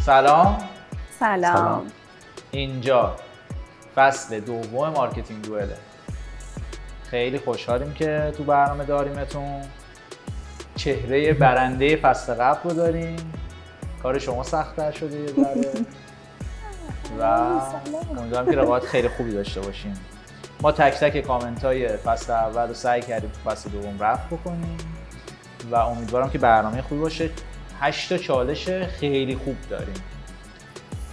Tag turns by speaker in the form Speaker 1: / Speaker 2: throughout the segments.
Speaker 1: سلام. اینجا فصل دوم مارکتینگ دوئله. خیلی خوشحالیم که تو برنامه داریمتون. چهره برنده فصل قبل رو داریم. کار شما سخت‌تر شده یه ذره و امیدوارم که رقابت خیلی خوبی داشته باشیم. ما تک تک کامنت‌های فصل اول رو سعی کردیم تو فصل دوم رفع بکنیم و امیدوارم که برنامه خوبی باشه. 8 تا چالش خیلی خوب داریم.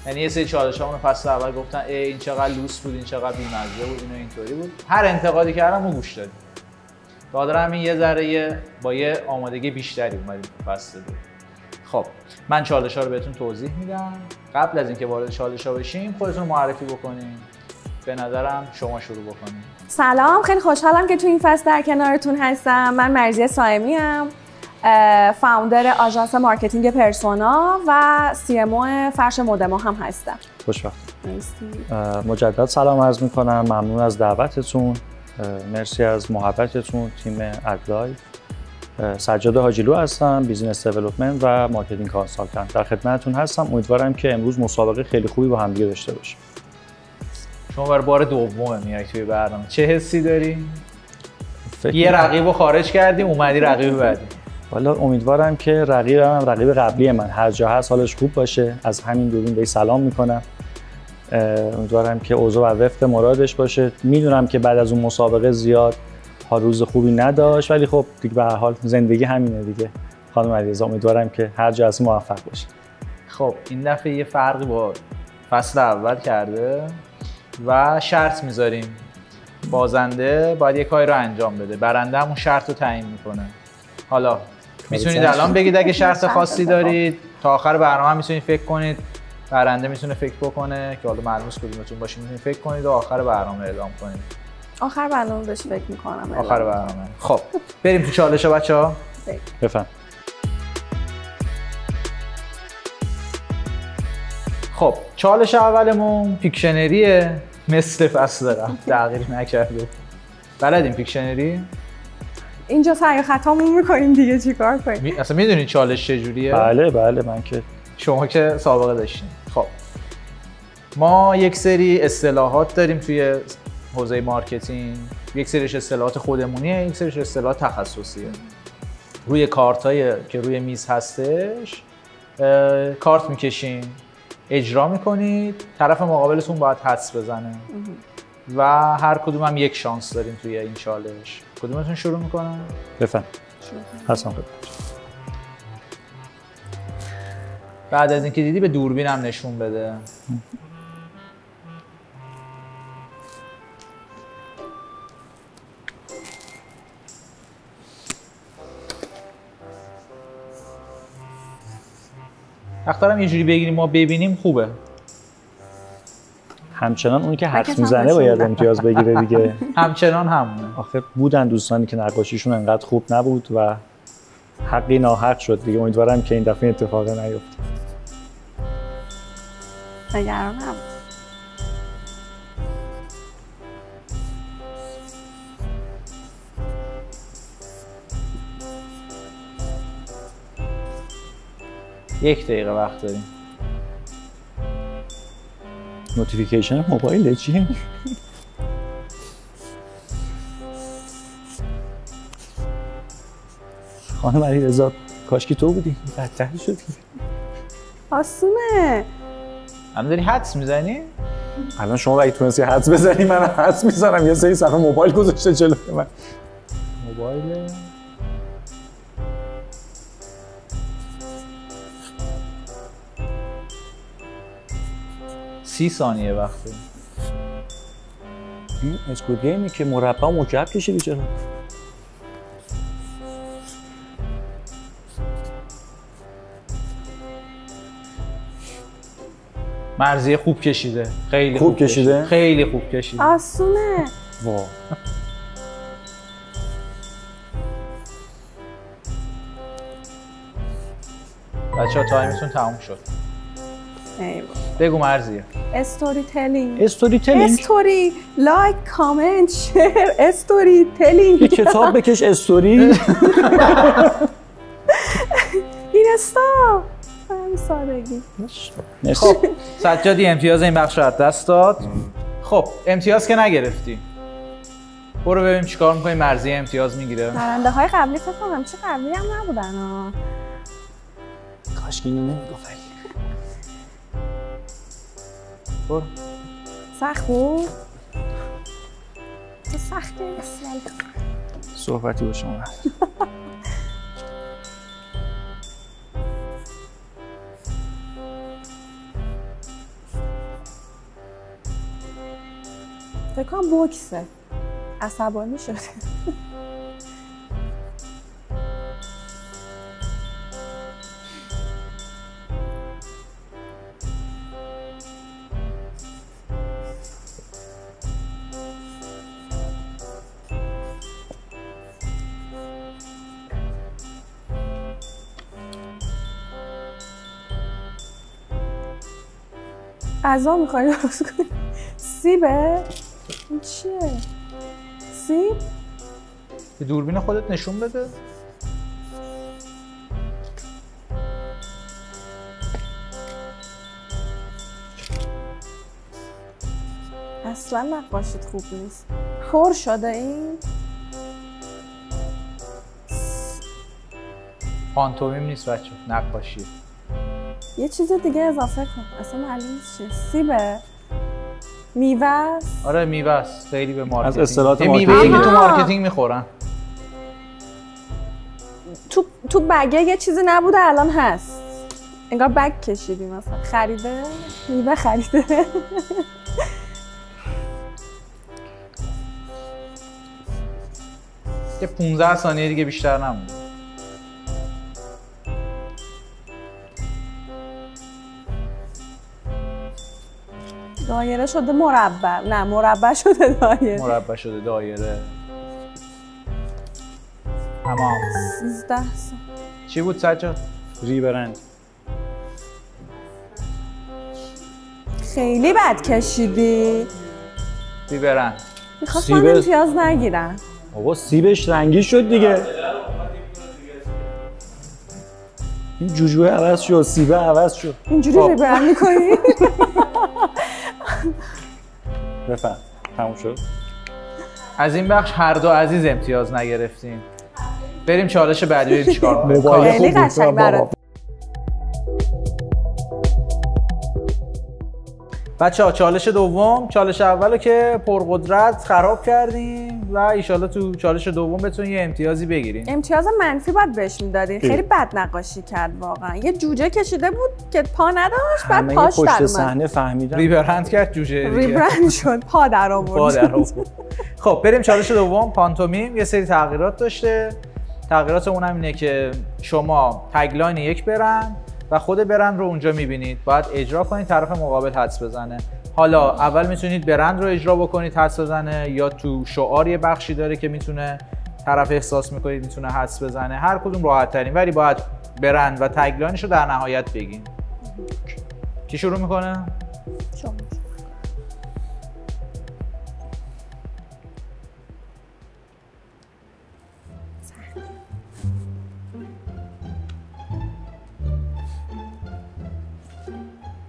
Speaker 1: یعنی یه سری چالشامون فصل اول گفتن این چقدر لوس بود، این چقدر بی‌مزه بود، اینو اینطوری بود. هر انتقادی کردم ما گوش دادیم. بخاطر همین یه ذره با یه آمادگی بیشتری اومدیم تو فصل دو. خب من چالش‌ها رو بهتون توضیح میدم. قبل از اینکه وارد چالش‌ها بشیم خودتون معرفی بکنین. به نظرم شما شروع بکنین.
Speaker 2: سلام، خیلی خوشحالم که تو این فصل در کنارتون هستم. من مرضیه صائمی ام، فاوندر آژانس مارکتینگ پرسونا و CMO فرش مودما هم هستم.
Speaker 3: خوشبختم. مجدد سلام عرض میکنم. ممنون از دعوتتون. مرسی از محبتتون. تیم ادلایف. سجاد حاجیلو هستم، بیزینس دیولپمنت و مارکتینگ کانسالتنت. در خدمتتون هستم. امیدوارم که امروز مسابقه خیلی خوبی با هم دیگه داشته باشیم.
Speaker 1: شما برای بار دومه میای توی برنامه. چه حسی داری؟ یه رقیبو خارج کردیم، اومدی رقیب بعدی.
Speaker 3: والا امیدوارم که رقیب قبلی من هر جا هست حالش خوب باشه. از همین دوربین بهش سلام میکنم. امیدوارم که اوضاع و وفق مرادش باشه. میدونم که بعد از اون مسابقه زیاد روز خوبی نداشت، ولی خب دیگه به هر حال زندگی همینه دیگه. خانم علیرضا امیدوارم که هر جا هستی موفق باشی.
Speaker 1: خب این دفعه یه فرقی با فصل اول کرده و شرط میذاریم. بازنده باید یه کاری رو انجام بده، برنده همون شرط رو تعیین میکنه. حالا میتونید الان بگید اگه شرط خاصی دارید، تا آخر برنامه هم میتونید فکر کنید. برنده میتونه فکر بکنه که حالا معلومه کدومتون باشه، میتونید فکر کنید و آخر برنامه اعلام کنید.
Speaker 2: آخر برنامه بهش فکر میکنم.
Speaker 1: آخر برنامه. خب بریم تو چالش‌ها بچه‌ها.
Speaker 3: بفهم.
Speaker 1: خب چالش اولمون پیکشنریه. مثل فصل قبل تغییر نکرده. بلدیم پیکشنری؟
Speaker 2: اینجا سعی خطامون میکنیم دیگه، چیکار کنیم؟
Speaker 1: اصلا میدونید چالش چجوریه؟
Speaker 3: بله من که
Speaker 1: شما که سابقه داشتین. خب ما یک سری اصطلاحات داریم توی حوزه مارکتینگ. یک سریش اصطلاحات خودمونیه، یک سریش اصطلاحات تخصصیه. روی کارتایی که روی میز هستش کارت میکشین، اجرا میکنید، طرف مقابلتون باید حدس بزنه و هر کدوم هم یک شانس داریم توی این چالش. کدومتون شروع میکنن؟
Speaker 3: بفهم. حسن خود.
Speaker 1: بعد از اینکه دیدی به دوربین هم نشون بده. اختارم یه جوری بگیریم ما ببینیم خوبه.
Speaker 3: همچنان اونی که حدس میزنه باید امتیاز بگیره دیگه.
Speaker 1: همچنان همونه.
Speaker 3: آخه بودن دوستانی که نقاشیشون انقدر خوب نبود و حقی ناحق شد دیگه. امیدوارم که این دفعه اتفاقی نیفته.
Speaker 2: نگرانم.
Speaker 1: یک دقیقه وقت داریم.
Speaker 3: نوتیفیکیشن موبایل چیه؟ خانم علیرضا کاشکی تو بودی. بدتر شدی.
Speaker 2: آسونه.
Speaker 1: الان داری حدس میزنی؟
Speaker 3: الان شما اگه تونستی حدس بزنی من حدس میزنم. یه سری صفحه موبایل گذاشته جلوی من.
Speaker 1: موبایل 30 ثانیه وقته.
Speaker 3: این اسکوت گیمی که مربع مکعب کشیدی چرا؟
Speaker 1: مرضیه خوب کشیده. خیلی
Speaker 3: خوب کشیده.
Speaker 1: خیلی خوب کشیده.
Speaker 2: آسونه.
Speaker 3: وا.
Speaker 1: بچه‌ها تایمتون تموم شد.
Speaker 2: ایوه.
Speaker 1: بگو مرضیه.
Speaker 2: استوری تلینگ.
Speaker 3: استوری تلینگ.
Speaker 2: استوری لایک کامنت شیر استوری تلینگ.
Speaker 3: یه کتاب بکش استوری.
Speaker 2: اینستا. سادگی.
Speaker 1: خب سجادی امتیاز این بخش رو از دست داد. خب امتیاز که نگرفتی، برو ببینیم چیکار می‌کنی. مرضیه امتیاز میگیره.
Speaker 2: برنده‌های قبلی فکر کنم چه قبلی هم نبودن ها.
Speaker 3: کاش که اینو نمیگفت.
Speaker 1: برو.
Speaker 2: سخت بود؟ تو سختی نیست.
Speaker 3: صحبتی با شما.
Speaker 2: فکر کنم بوکسه. عصبانی شده. غذا میخوایی درست کنی؟ سیبه؟ این چیه؟ سیب؟
Speaker 1: به دوربین خودت نشون بده.
Speaker 2: اصلا نقاشیت خوب نیست. پر شده این؟
Speaker 1: پانتومیم نیست بچه، نقاشی.
Speaker 2: یه چیز دیگه اضافه کن. اصلا معلوم نیست چیه. سیبه؟ میوه است؟
Speaker 1: آره میوه است. خیلی به مارکتینگ.
Speaker 3: از اصطلاحات
Speaker 1: میوه‌ای که تو مارکتینگ میخورن.
Speaker 2: تو بگه یه چیزی نبوده الان هست. انگار بگ کشیدی مثلا. خریده؟ میوه خریده؟
Speaker 1: که 15 ثانیه دیگه بیشتر نمونده.
Speaker 2: دایره شده مربع. نه مربع شده دایره.
Speaker 1: مربع شده دایره. تمام.
Speaker 2: 13 سال.
Speaker 1: چی بود سجاد؟
Speaker 3: ریبرند.
Speaker 2: خیلی بد کشیدی.
Speaker 1: ریبرند.
Speaker 2: میخواستم امتیاز نگیرم.
Speaker 3: بابا سیبش رنگی شد دیگه. این جوجوه عوض شد، سیبه عوض شد.
Speaker 2: اینجوری ریبرند میکنی؟
Speaker 3: بفهم تموم شد.
Speaker 1: از این بخش هر دو عزیز امتیاز نگرفتیم. بریم چالش بعدی بریم چیکار کنیم.
Speaker 2: خیلی قشنگ برات.
Speaker 1: بچه‌ها چالش دوم، چالش اولو که پرقدرت خراب کردیم و ایشالله تو چالش دوم بتونیم یه امتیازی بگیریم.
Speaker 2: امتیاز منفی باید بهش میدادی. خیلی بد نقاشی کرد واقعا. یه جوجه کشیده بود که پا نداشت، بعد پاش در اومد.
Speaker 3: پشت صحنه فهمیدم.
Speaker 1: ریبرند کرد جوجه دیگه.
Speaker 2: ریبرند شد، پا در آورد.
Speaker 1: خب بریم چالش دوم. پانتومیم یه سری تغییرات داشته. تغییرات اونم اینه که شما تگلاین یک برند و خود برند رو اونجا میبینید، باید اجرا کنید، طرف مقابل حدس بزنه. حالا اول میتونید برند رو اجرا بکنید حدس بزنه، یا تو شعار یه بخشی داره که میتونه طرف احساس میکنید میتونه حدس بزنه. هر کدوم راحت ترین، ولی باید برند و تگلاینش رو در نهایت بگین. کی شروع میکنه؟
Speaker 2: شما.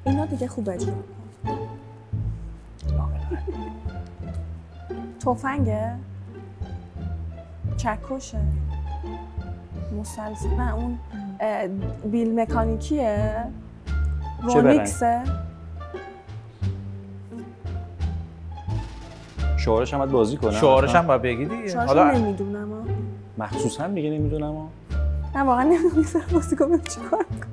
Speaker 2: اینا دیگه خوب اجرا کن. تفنگه؟ چکشه؟ مسلسل؟ نه اون بیل مکانیکیه؟ رونیکسه؟
Speaker 3: شعارش هم باید بازی کنم.
Speaker 1: شعارش هم باید بگی دیگه.
Speaker 2: حالا نمیدونم.
Speaker 3: مخصوصا دیگه نمیدونم.
Speaker 2: نه واقعا نمیدونم بازی کنم چیکار کنم.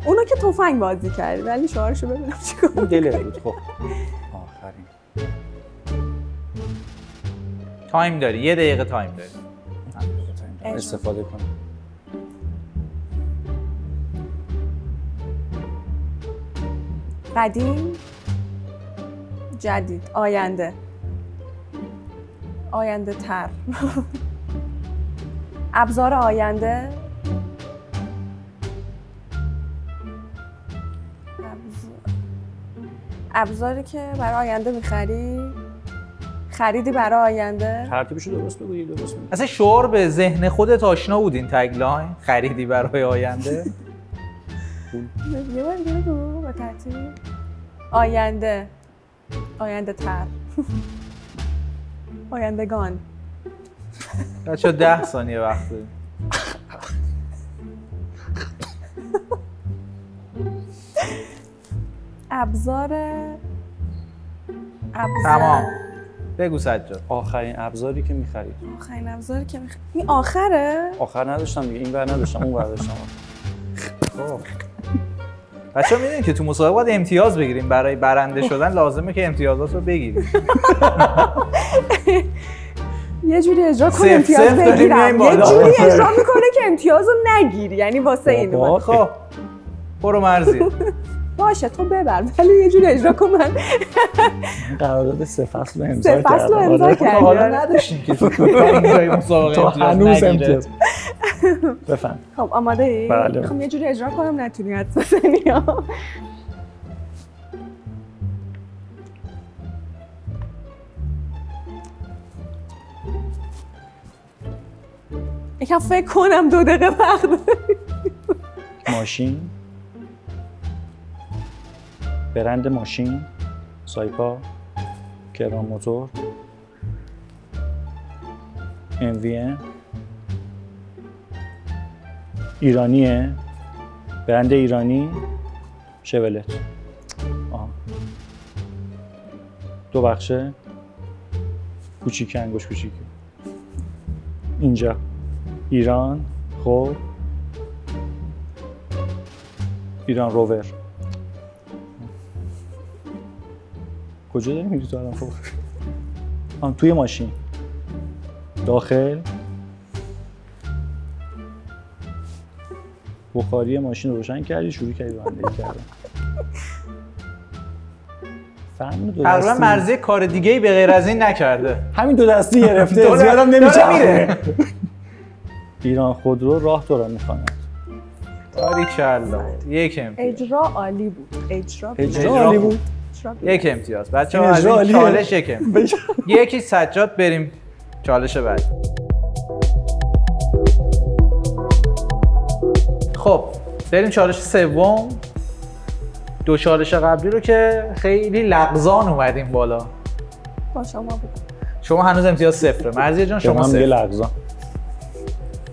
Speaker 2: اونو که تفنگ بازی کردی، ولی شعارشو ببینم چیکار.
Speaker 3: این دله بود. خب آخرین
Speaker 1: تایم داری، 1 دقیقه تایم داری.
Speaker 3: استفاده کنم.
Speaker 2: قدیم، جدید، آینده. آینده تر. ابزار آینده. ابزاری که برای آینده می‌خری؟ خریدی برای آینده؟
Speaker 3: ترتیبشو درست بگو. درست بگو.
Speaker 1: اصلا شعار به ذهن خودت آشنا بود این تگلاین؟ خریدی برای آینده؟
Speaker 2: یه بار دیگه بگو با ترتیب. آینده تر آیندگان.
Speaker 1: بچه‌ها 10 ثانیه وقت داریم.
Speaker 2: ابزار
Speaker 1: تمام. بگو سجاد.
Speaker 3: آخرین ابزاری که می‌خرید.
Speaker 2: آخرین ابزاری که می‌خرید. این آخره؟
Speaker 3: آخر نداشتم دیگه، این ور نداشتم، اون ور داشتم.
Speaker 1: خب. بچه‌ها می‌دونید که تو مسابقه باید امتیاز بگیریم، برای برنده شدن لازمه که امتیازات رو بگیریم.
Speaker 2: یه جوری اجرا کن امتیاز بگیرم، یه جوری اجرا میکنه که امتیاز رو نگیری، یعنی واسه اینو.
Speaker 1: خب برو مرزی.
Speaker 2: باشه تو ببر، ولی یه جوری اجرا کن. من
Speaker 3: قرارداد 3 فصل رو امضا کردم.
Speaker 2: 3 فصل رو امضا کردم.
Speaker 1: حالا نداشتیم که اینجای مسابقه
Speaker 3: امتیاز نگیره. بفهم.
Speaker 2: خب آماده ای؟
Speaker 3: بله.
Speaker 2: خب یه جوری اجرا کنم نتونی حدس بزنی. یکم فکر کنم 2 دقیقه وقت داری.
Speaker 3: ماشین، برند ماشین، سایپا، کران موتور، MVM، ایرانیه، برند ایرانی، شولت. آها. 2 بخشه، کوچیک، انگوش کوچیک. اینجا ایران، خب ایران روور. کجا داری میری تو الان؟ خب توی ماشین داخل بخاری ماشین رو روشن کردی، شروع کردی رانندگی کردن.
Speaker 1: تقریبا مرزی کار دیگه ای به غیر از این نکرده.
Speaker 3: همین 2 دستی گرفته، زیادم نمیشه. ایران خودرو راه تو را میخواند.
Speaker 1: باریکلا. 1 امتیاز.
Speaker 2: اجرا عالی بود. اجرا
Speaker 3: عالی بود.
Speaker 1: 1 امتیاز. بچه‌ها از این چالش 1 امتیاز. یکی سجاد. بریم چالش بعد. خب بریم چالش سوم. 2 چالش قبلی رو که خیلی لغزان اومدیم بالا.
Speaker 2: با شما بود.
Speaker 1: شما هنوز امتیاز 0. مرزی جان شما 0.
Speaker 3: لغزان.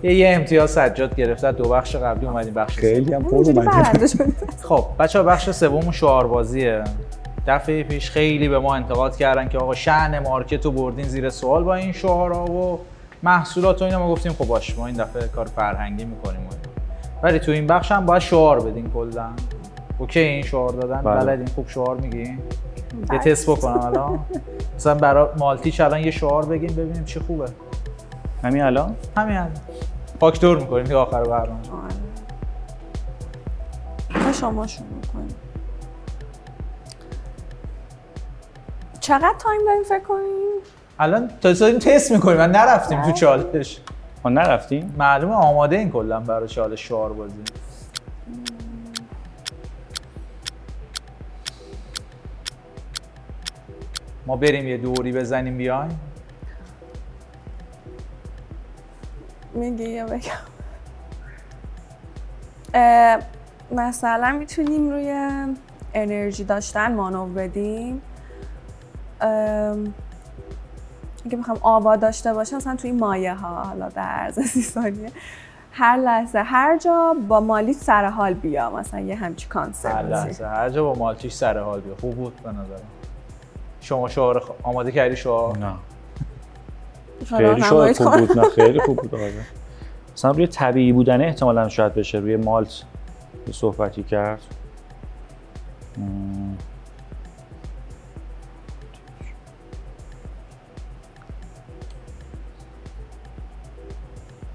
Speaker 1: یه امتیاز سجاد گرفته. 2 بخش قبلی اومدیم بخش
Speaker 3: خیلی هم پر اومدیم.
Speaker 1: خب بچه‌ها بخش سوم شعاربازیه. دفعه پیش خیلی به ما انتقاد کردن که آقا شأن مارکت رو بردین زیر سوال با این شعارها و محصولات و اینا. ما گفتیم خب باشه ما این دفعه کار فرهنگی می‌کنیم. ولی تو این بخش هم باید شعار بدین کلا. اوکی این شعار دادن؟ بلدین خوب شعار میگین؟ یه تست بکنم الان. مثلا برای مالتیچ الان یه شعار بگیم ببینیم چی خوبه.
Speaker 3: همین الان
Speaker 1: فاکتور می‌کنیم تا آخر برنامه.
Speaker 2: شما شروع کنید. چقدر تایم داریم فکر کنیم؟
Speaker 1: الان داریم تست می‌کنیم. من نرفتیم تو چالش.
Speaker 3: ما نرفتیم؟
Speaker 1: معلومه آماده این کلا برای چالش شعار بازی. ما بریم یه دوری بزنیم بیایم.
Speaker 2: میگی یا بگم؟ مثلا میتونیم روی انرژی داشتن مانور بدیم. اگه بخوام آوا داشته باشه مثلا توی مایه ها، حالا در عرض 30 ثانیه هر لحظه هر جا با مالیش سر حال بیا، مثلا یه همچی کانسپت.
Speaker 1: هر لحظه هر جا با مالتیش سر حال بیا. خوب بود به نظرم. شما شعار آماده کردی شعار؟
Speaker 3: نه. خیلی شعار خوب بود. نه خیلی خوب بود آقا. مثلا روی طبیعی بودنه احتمالاً شاید بشه. روی مالت صحبتی کرد.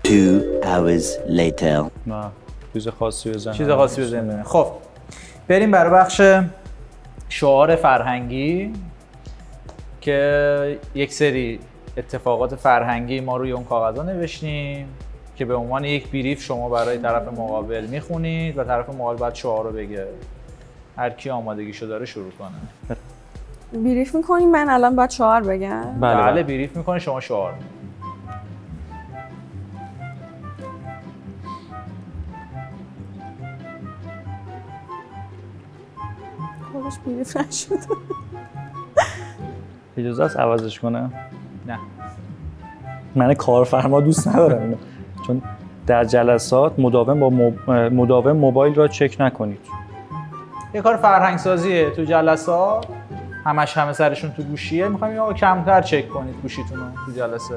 Speaker 4: 2 hours later.
Speaker 3: نه چیز خاصی بزنم.
Speaker 1: چیز خاصی بزنم. خب بریم برای بخش شعار فرهنگی که یک سری اتفاقات فرهنگی ما روی اون کاغذها نوشتیم که به عنوان یک بریف شما برای طرف مقابل میخونید و طرف مقابل بعد شعار رو بگه. هر کی آمادگیشو داره شروع کنه.
Speaker 2: بریف میکنیم. من الان باید شعار بگم؟
Speaker 1: بله بریف میکنه شما شعار.
Speaker 2: خودش بیریف نشد.
Speaker 3: اجازه است عوضش کنم؟
Speaker 1: نه.
Speaker 3: من کارفرما دوست ندارم اینو. چون در جلسات مداوم موبایل را چک نکنید.
Speaker 1: یه کار فرهنگ سازیه تو جلسات، همه سرشون تو گوشیه، میخوایم یا کمتر چک کنید گوشیتون رو تو جلسه.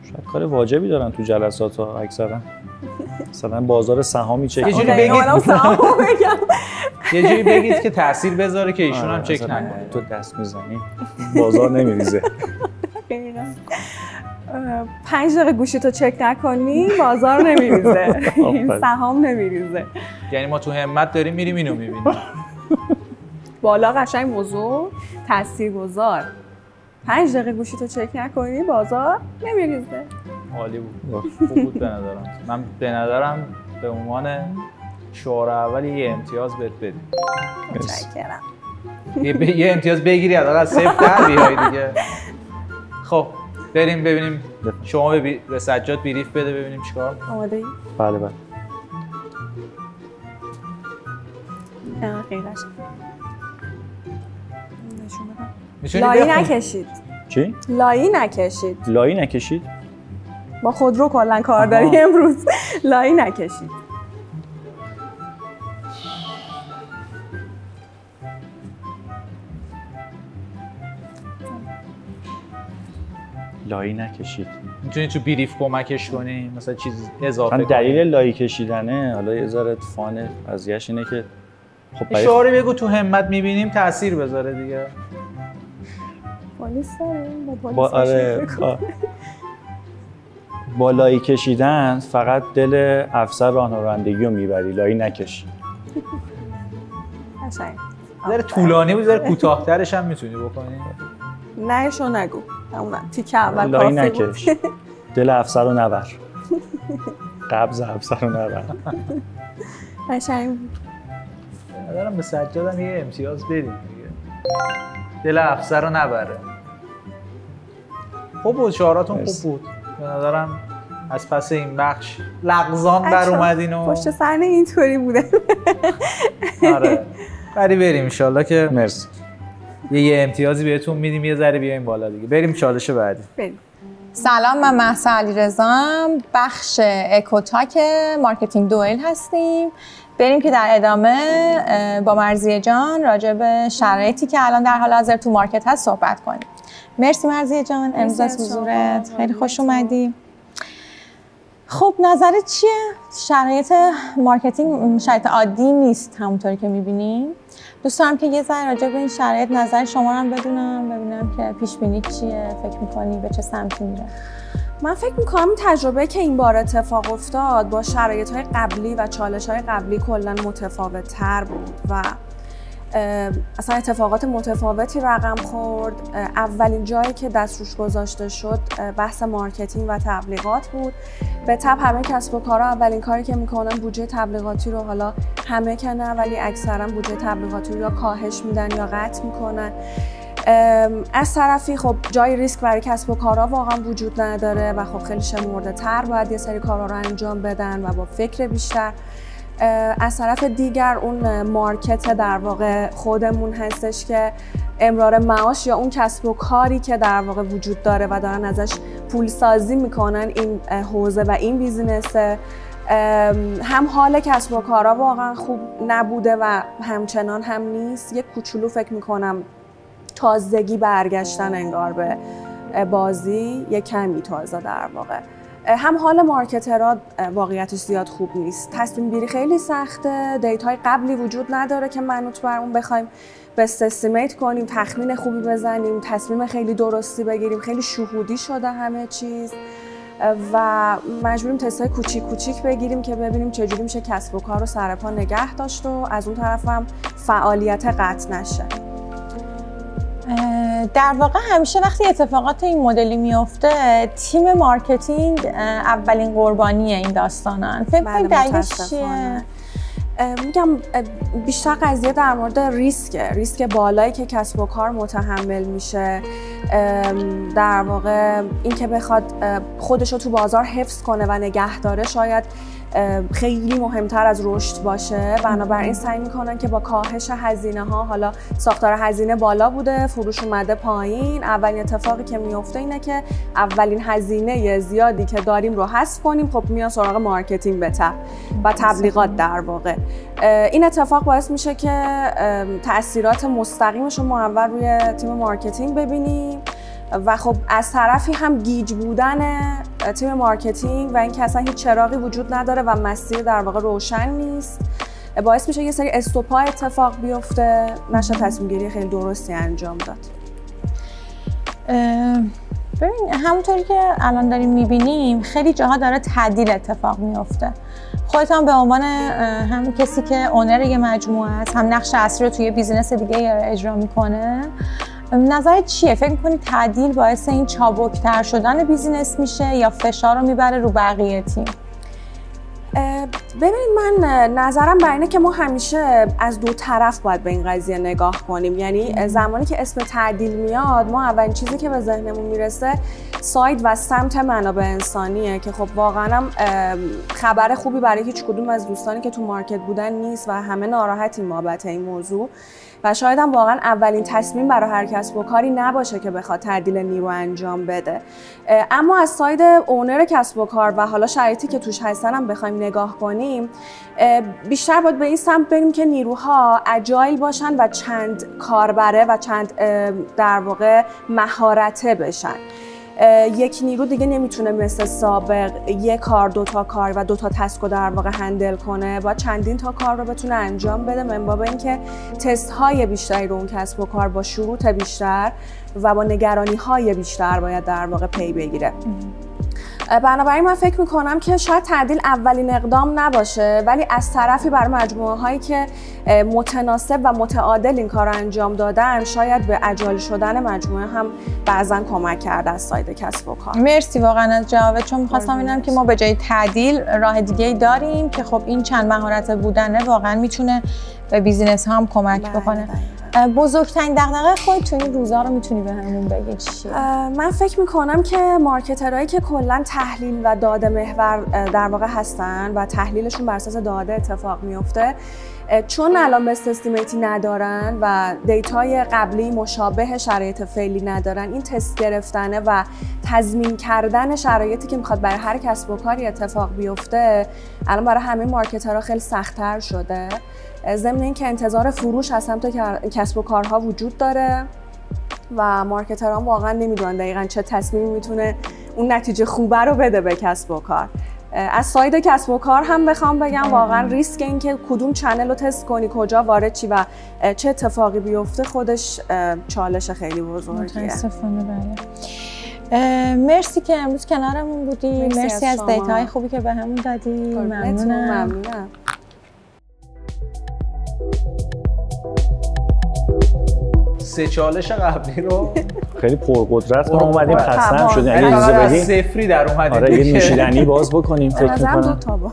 Speaker 3: شاید کار واجبی دارن تو جلسات ها اکثرا. مثلا بازار سهامی چک
Speaker 1: یه جوری بگید که تاثیر بذاره که ایشون هم چک نکنه.
Speaker 3: تو دست میزنی بازار نمیریزه.
Speaker 2: 5 دقیقه گوشیتو چک نکنی بازار نمیریزه. سهام نمیریزه.
Speaker 1: یعنی ما تو همت داریم میریم اینو میبینیم.
Speaker 2: بالا قشنگ موضوع تاثیرگذار. 5 دقیقه گوشیتو چک نکنی بازار نمیریزه.
Speaker 1: عالی بود. خوب بود به نظرم. من به نظرم به عنوان شعار اول یه امتیاز بهت بدیم.
Speaker 2: متشکرم.
Speaker 1: یه امتیاز بگیری حداقل صفر بیای دیگه. خب بریم ببینیم شما به سجاد بریف بده ببینیم چیکار.
Speaker 2: آماده ای؟
Speaker 3: بله بله.
Speaker 2: خیلی قشنگ.
Speaker 1: نشون
Speaker 2: بده. لایی نکشید.
Speaker 3: چی؟
Speaker 2: لایی نکشید.
Speaker 3: لایی نکشید؟
Speaker 2: با خودرو کلا کار داری امروز. لایی نکشید.
Speaker 3: لایی نکشید.
Speaker 1: میتونی تو بریف کمکش کنی مثلا چیز اضافه کنی.
Speaker 3: دلیل لایی کشیدنه حالا یه ذره فان قضیه‌اش اینه که
Speaker 1: خب شعاری بگو تو همت میبینیم تاثیر بذاره دیگه.
Speaker 2: پلیس
Speaker 3: با آره با لایی کشیدن فقط دل افسر راهنمایی رو میبری، لایی نکشی.
Speaker 2: قشنگ.
Speaker 1: ذره طولانی بود، ذره کوتاه‌ترش هم میتونی بکنی.
Speaker 2: نهشو نگو. همون تیکه اول
Speaker 3: لایی نکش. دل افسر رو نبر. قبض افسر رو نبر.
Speaker 2: قشنگ.
Speaker 1: دارم به سجادم یه امتیاز بدیم دیگه. دل افسر رو نبره. خوب بود، شعاراتون خوب بود. به نظرم از پس این بخش لغزان بر اومدین و
Speaker 2: پشت صحنه اینطوری بوده.
Speaker 1: آره. بریم ان شاءالله که
Speaker 3: مرسی.
Speaker 1: یه امتیازی بهتون میدیم، یه ذره بیایم بالا دیگه. بریم چالش بعدی.
Speaker 2: بریم.
Speaker 5: سلام، من مهسا علیرضام، بخش اکوتاک مارکتینگ دوئل هستیم. بریم که در ادامه با مرضیه جان راجع به شرایطی که الان در حال حاضر تو مارکت هست صحبت کنیم. مرسی مرضیه جان، امروز از حضورت خیلی خوش اومدی. خب نظرت چیه؟ شرایط مارکتینگ شرایط عادی نیست همونطوری که می‌بینیم. دوست دارم که یه ذره راجع به این شرایط نظر شما رو هم بدونم، ببینم که پیش بینی چیه، فکر می‌کنی به چه سمتی میره.
Speaker 2: من فکر می‌کنم این تجربه که این بار اتفاق افتاد با شرایط‌های قبلی و چالش‌های قبلی کلاً متفاوت‌تر بود و اصلا اتفاقات متفاوتی رقم خورد. اولین جایی که دست روش گذاشته شد بحث مارکتینگ و تبلیغات بود. به تبع همه کسب و کارها اولین کاری که میکنن بودجه تبلیغاتی رو، حالا همه که نه ولی اکثرا بودجه تبلیغاتی رو یا کاهش میدن یا قطع میکنن. از طرفی خب جای ریسک برای کسب و کارها واقعا وجود نداره و خب خیلی شمرده تر باید یه سری کارها رو انجام بدن و با فکر بیشتر. از طرف دیگر اون مارکت در واقع خودمون هستش که امرار معاش یا اون کسب و کاری که در واقع وجود داره و دارن ازش پول سازی میکنن این حوزه و این بیزینسه. هم حال کسب و کارها واقعا خوب نبوده و همچنان هم نیست. یک کوچولو فکر میکنم تازگی برگشتن انگار به بازی، یک کمی تازه در واقع. هم حال مارکترها واقعیتش زیاد خوب نیست. تصمیم گیری خیلی سخته، دیتای قبلی وجود نداره که منوط بر اون بخوایم بست استیمیت کنیم، تخمین خوبی بزنیم، تصمیم خیلی درستی بگیریم. خیلی شهودی شده همه چیز و مجبوریم تستای کوچیک کوچیک بگیریم که ببینیم چجوری میشه کسب و کار رو سر پا نگه داشت و از اون طرف هم فعالیت قطع نشه.
Speaker 5: در واقع همیشه وقتی اتفاقات این مدلی میفته تیم مارکتینگ اولین قربانی این داستانن. فکر کنید دلیلش چیه؟
Speaker 2: میگم بیشتر قضیه در مورد ریسک بالایی که کسب و کار متحمل میشه، در واقع این که بخواد خودش رو تو بازار حفظ کنه و نگه داره شاید خیلی مهمتر از رشد باشه. بنابراین سعی میکنن که با کاهش هزینه ها، حالا ساختار هزینه بالا بوده، فروش اومده پایین، اولین اتفاقی که میفته اینه که اولین هزینه زیادی که داریم رو حذف کنیم، خب میان سراغ مارکتینگ و تبلیغات. در واقع این اتفاق باعث میشه که تأثیرات مستقیمش رو ما اول روی تیم مارکتینگ ببینیم و خب از طرفی هم گیج بودن تیم مارکتینگ و اینکه اصلا هیچ چراغی وجود نداره و مسیر در واقع روشن نیست باعث میشه یه سری استوپا اتفاق بیفته، نشه تصمیم گیری خیلی درستی انجام داد.
Speaker 5: ببین همونطوری که الان داریم میبینیم خیلی جاها داره تعدیل اتفاق میفته. خودت هم به عنوان هم کسی که اونر یه مجموعه است، هم نقش اصلی رو توی بیزینس دیگه اجرا میکنه، نظرت چیه؟ فکر میکنی تعدیل باعث این چابکتر شدن بیزینس میشه یا فشار رو میبره رو بقیه تیم؟
Speaker 2: ببینید من نظرم بر اینه که ما همیشه از دو طرف باید به این قضیه نگاه کنیم. یعنی زمانی که اسم تعدیل میاد ما اولین چیزی که به ذهنمون میرسه ساید و سمت منابع انسانیه که خب واقعا هم خبر خوبی برای هیچ کدوم از دوستانی که تو مارکت بودن نیست و همه ناراحتیم بابت این موضوع و شاید هم واقعا اولین تصمیم برای هر کسب و کاری نباشه که بخواد تعدیل نیرو انجام بده. اما از ساید اونر کسب و کار و حالا شرایطی که توش هستن هم بخوایم نگاه کنیم، بیشتر باید به این سمت بریم که نیروها اجایل باشن و چند کاربره و چند در واقع مهارته بشن. یک نیرو دیگه نمیتونه مثل سابق یک کار، دوتا کار و دوتا تسک رو در واقع هندل کنه، باید چندین تا کار رو بتونه انجام بده من باب اینکه تست های بیشتری رو اون کسب و کار با شروط بیشتر و با نگرانی های بیشتر باید در واقع پی بگیره. بنابراین من فکر میکنم که شاید تعدیل اولین اقدام نباشه، ولی از طرفی برای مجموعه هایی که متناسب و متعادل این کار رو انجام دادن شاید به اجایل شدن مجموعه هم بعضا کمک کرده از ساید کسب و کار.
Speaker 5: مرسی واقعا از جواب، چون میخواستم ببینم که ما به جای تعدیل راه دیگه ای داریم که خب این چند مهارت بودنه واقعا میتونه به بیزینس هم کمک بکنه. بزرگترین دغدغه خودت تو این روزا رو میتونی به همون بگی چیه؟
Speaker 2: من فکر میکنم که مارکترهایی که کلا تحلیل و داده محور در واقع هستن و تحلیلشون بر اساس داده اتفاق میفته، چون الان بیس استیمیتی ندارن و دیتای قبلی مشابه شرایط فعلی ندارن، این تست گرفتنه و تضمین کردن شرایطی که میخواد برای هر کسب و کاری اتفاق بیفته الان برای همه مارکترها خیلی سخت‌تر شده. ضمن اینکه انتظار فروش از سمت کسب و کارها وجود داره و مارکترها واقعا نمیدونن دقیقاً چه تصمیمی میتونه اون نتیجه خوبه رو بده به کسب و کار. از ساید کسب و کار هم بخوام بگم واقعا ریسک این که کدوم چنل رو تست کنی، کجا وارد چی و چه اتفاقی بیفته خودش چالش خیلی بزرگیه.
Speaker 5: متاسفانه بله. مرسی که امروز کنارمون بودی. مرسی از دیتاهای خوبی که بهمون دادی. ممنونم.
Speaker 1: سه چالش قبلی رو
Speaker 3: خیلی پرقدرت ما اومدیم، خسته‌ام شدیم.
Speaker 1: اگه اجازه بدید صفری در اومدیم.
Speaker 3: آره یه نوشیدنی باز بکنیم فکر می‌کنم.
Speaker 2: دو تا باز.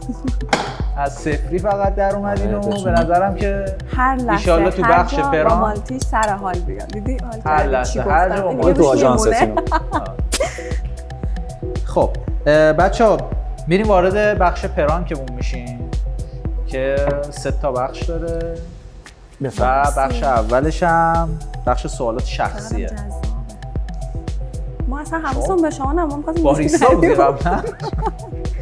Speaker 1: از صفری فقط در اومدین و به نظرم که
Speaker 2: هر لحظه
Speaker 1: تو بخش پران
Speaker 2: مالتی سر حال بیاد. دیدی حال
Speaker 1: هر لحظه هر جا
Speaker 3: ما تو آژانستون.
Speaker 1: خب بچه‌ها میریم وارد بخش پران که میشیم که 3 تا بخش داره و بخش اولش هم بخش سوالات شخصیه.
Speaker 2: ما اصلا حواسمون به شما نمون
Speaker 1: باریستا بودی قبلا؟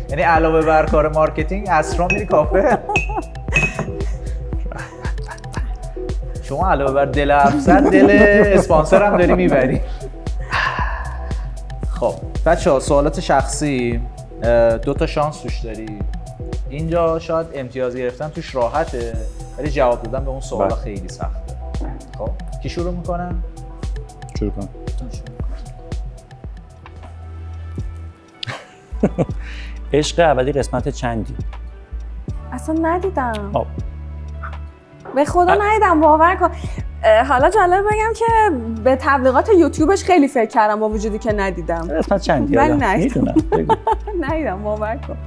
Speaker 1: یعنی علاوه بر کار مارکتینگ اسرا میری کافه؟ شما علاوه بر دل افسر دل اسپانسر هم داری میبری. خب بچه‌ها سوالات شخصی 2 تا شانس توش داری. اینجا شاید امتیاز گرفتن توش راحته ولی جواب دادن به اون سوالا خیلی سخته. خب کی شروع میکنه؟
Speaker 3: شروع کن. عشق ابدی قسمت چندی؟
Speaker 2: اصلا ندیدم. به خدا ندیدم، باور کن. حالا جالب بگم که به تبلیغات یوتیوبش خیلی فکر کردم با وجودی که ندیدم.
Speaker 3: قسمت چندی؟
Speaker 2: ولی ندیدم.
Speaker 3: ندیدم
Speaker 2: باور کن.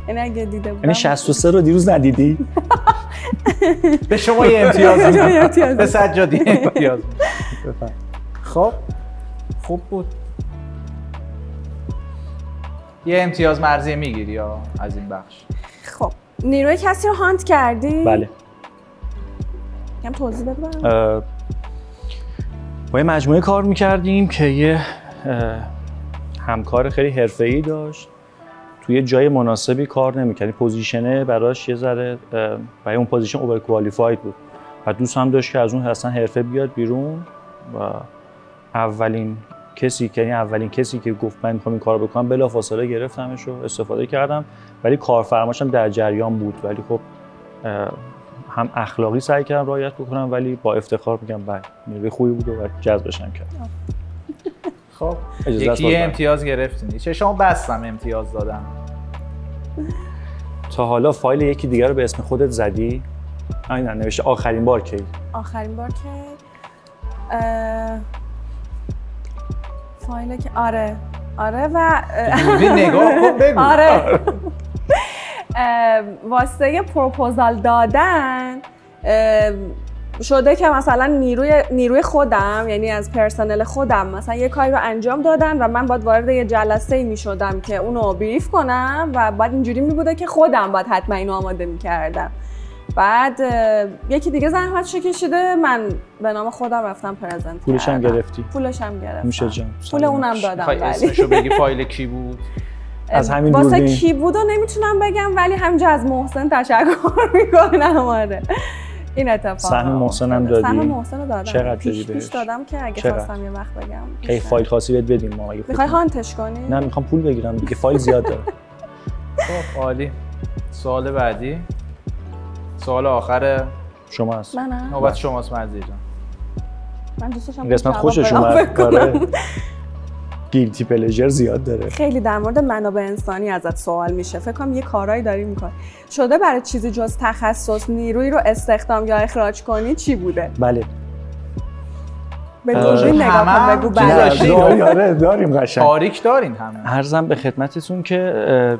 Speaker 2: این اگه دیده بودم.
Speaker 3: یعنی 63 رو دیروز ندیدی؟
Speaker 1: به شما یه امتیاز میدم. به سجادی امتیاز. خب خوب بود. یه امتیاز مرزی میگیری یا از این بخش؟
Speaker 2: خب نیروی کسی رو هانت کردی؟
Speaker 3: بله.
Speaker 2: کم توضیح بده.
Speaker 3: با یه مجموعه کار میکردیم که یه همکار خیلی حرفه‌ای داشت، توی جای مناسبی کار نمی‌کرد. پوزیشنه براش یه ذره برای اون پوزیشن اوور کوالیفاید بود و دوست هم داشت که از اون اصلا حرفه بیاد بیرون و اولین کسی که گفت من می‌خوام این کارو بکنم بلافاصله گرفتمش و استفاده کردم، ولی کارفرماشم در جریان بود. ولی خب هم اخلاقی سعی کردم رعایت بکنم، ولی با افتخار میگم بله نیروی خوبی بود و جذبشم کردم.
Speaker 1: خب یکی امتیاز گرفتین. چه شما بستم امتیاز دادم.
Speaker 3: تا حالا فایل یکی دیگر رو به اسم خودت زدی؟ نه نوشته آخرین بار کی؟
Speaker 2: آخرین بار کی؟ فایل که آره و
Speaker 1: نگاه کن بگو.
Speaker 2: آره واسه پروپوزال دادن شده که مثلا نیروی خودم، یعنی از پرسنل خودم مثلا یه کاری رو انجام دادن و من باید وارد یه جلسه می شدم که اونو بریف کنم و بعد اینجوری می بوده که خودم باید حتما اینو آماده می کردم. بعد یکی دیگه زحمتشو کشیده، من به نام خودم رفتم پرزنت کردم.
Speaker 3: پولش هم گرفتی؟
Speaker 2: پولش هم گرفتم.
Speaker 3: میشه جان.
Speaker 2: پول اونم دادم. ولی
Speaker 1: اسمشو بگی فایل کی بود؟
Speaker 3: از همین
Speaker 2: واسه کی بودو نمیتونم بگم، ولی همینجا از محسن تشکر میکنم. آره این اتفاق.
Speaker 3: سهم محسن هم دادی؟
Speaker 2: سهم محسن رو دادم.
Speaker 3: چقدر دادی بهش؟
Speaker 2: پیش دادم که اگه خواستم یه وقت بگم.
Speaker 3: کی فایل خاصی بهت بدیم ما؟
Speaker 2: میخوای هانتش کنی؟
Speaker 3: نه میخوام پول بگیرم دیگه، فایل زیاد داره.
Speaker 1: خب عالی. سوال بعدی. سوال آخر
Speaker 3: شما هست.
Speaker 1: نوبت شماست مرزی جان.
Speaker 2: من دوست داشتم
Speaker 3: قسمت خوشش اومد. آره. گیلتی پلژر زیاد داره.
Speaker 2: خیلی در مورد منابع انسانی ازت سوال میشه. فکر کنم یه کارایی داری میکنی. شده برای چیزی جز تخصص نیروی رو استخدام یا اخراج کنی چی بوده؟
Speaker 3: بله.
Speaker 2: به دوجه نگاه کن بگو بله.
Speaker 3: آره داریم قشنگ.
Speaker 1: تاریک دارین همه.
Speaker 3: عرضم به خدمتتون که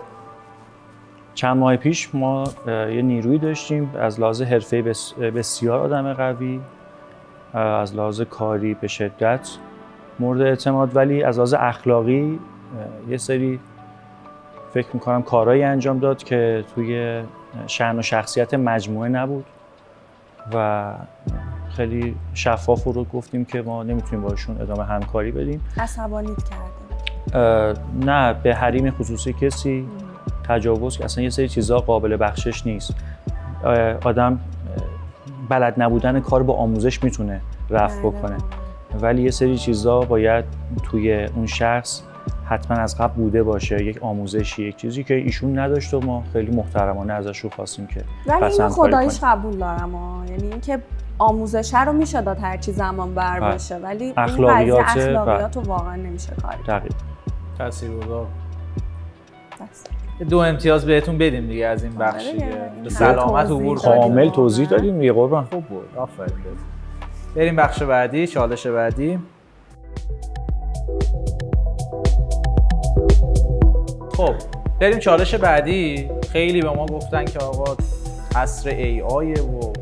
Speaker 3: چند ماه پیش ما یه نیرویی داشتیم از لحاظ حرفه‌ای بسیار آدم قوی، از لحاظ کاری به شدت مورد اعتماد، ولی از لحاظ اخلاقی یه سری فکر میکنم کارهایی انجام داد که توی شأن و شخصیت مجموعه نبود و خیلی شفاف رو گفتیم که ما نمیتونیم باشون ادامه همکاری بدیم.
Speaker 2: عصبانیت کرده؟
Speaker 3: نه، به حریم خصوصی کسی تجاوز که اصلا یه سری چیزا قابل بخشش نیست. آدم بلد نبودن کار با آموزش میتونه رفع بکنه، ولی یه سری چیزا باید توی اون شخص حتما از قبل بوده باشه، یک آموزشی، یک چیزی که ایشون نداشت و ما خیلی محترمانه ازش رو خواستیم که
Speaker 2: ولی اینو خداییش قبول دارم یعنی اینکه آموزش رو میشه داد هر چی زمان بر باشه، ولی
Speaker 3: اخلاقیات
Speaker 2: رو واقعا نمیشه کاری
Speaker 3: دقیق.
Speaker 1: تاثیرگذار. 2 امتیاز بهتون بدیم دیگه از این بخش دیگه. به سلامت عبور
Speaker 3: کامل توضیح دادیم دیگه قربان.
Speaker 1: خوب بود. آفرین. بریم بخش بعدی، چالش بعدی. خب بریم چالش بعدی. خیلی به ما گفتن که آقا عصر AI و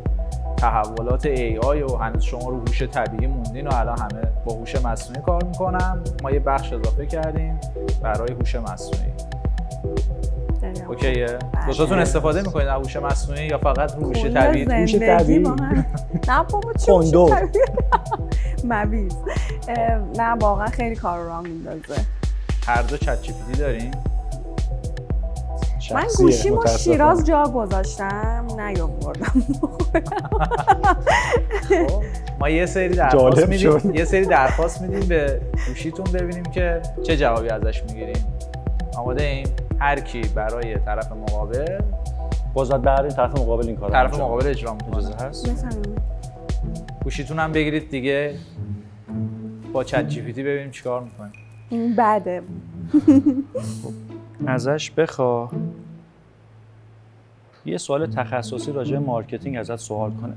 Speaker 1: تحولات AI و هنوز شما رو هوش طبیعی موندین و الان همه با هوش مصنوعی کار میکنن. ما یه بخش اضافه کردیم برای هوش مصنوعی. اوکیه؟ دوتاتون استفاده میکنید از هوش مصنوعی یا فقط رو هوش طبیعی؟
Speaker 2: هوش طبیعی نه بابا چه هوش طبیعی مبیز. نه واقعا خیلی کار رو راه میندازه.
Speaker 1: هر دو چت جی پی تی دارین؟
Speaker 2: من گوشیمو شیراز جا گذاشتم نیاوردم.
Speaker 1: ما یه سری درخواست میدیم به گوشیتون ببینیم که چه جوابی ازش میگیریم. آماده ایم؟ هر کی برای طرف مقابل
Speaker 3: بازد برای طرف مقابل این کارو
Speaker 1: طرف مقابل اجرا میکنه.
Speaker 3: اجازه هست؟
Speaker 2: بفرمایید.
Speaker 1: گوشیتون هم بگیرید دیگه با چت جی پی تی ببینیم چیکار میکنه.
Speaker 2: بعده
Speaker 3: ازش بخوا یه سوال تخصصی راجع به مارکتینگ ازت سوال کنه.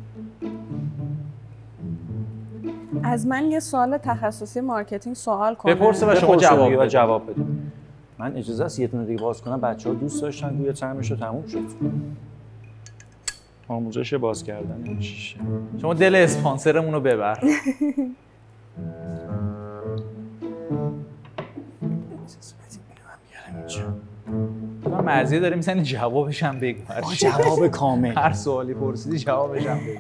Speaker 2: از من یه سوال تخصصی مارکتینگ سوال کنه.
Speaker 1: بپرسه و شما
Speaker 3: جواب بده. من اجازه است یه دونه دیگه باز کنم، بچه‌ها دوست داشتن گویا ترمش رو تموم شد. آموزش باز کردن شیشه.
Speaker 1: شما دل اسپانسرمون رو ببر. من مرضیه داری میزنی جوابش هم بگو.
Speaker 3: جواب کامل.
Speaker 1: هر سوالی پرسیدی جوابش هم بگو.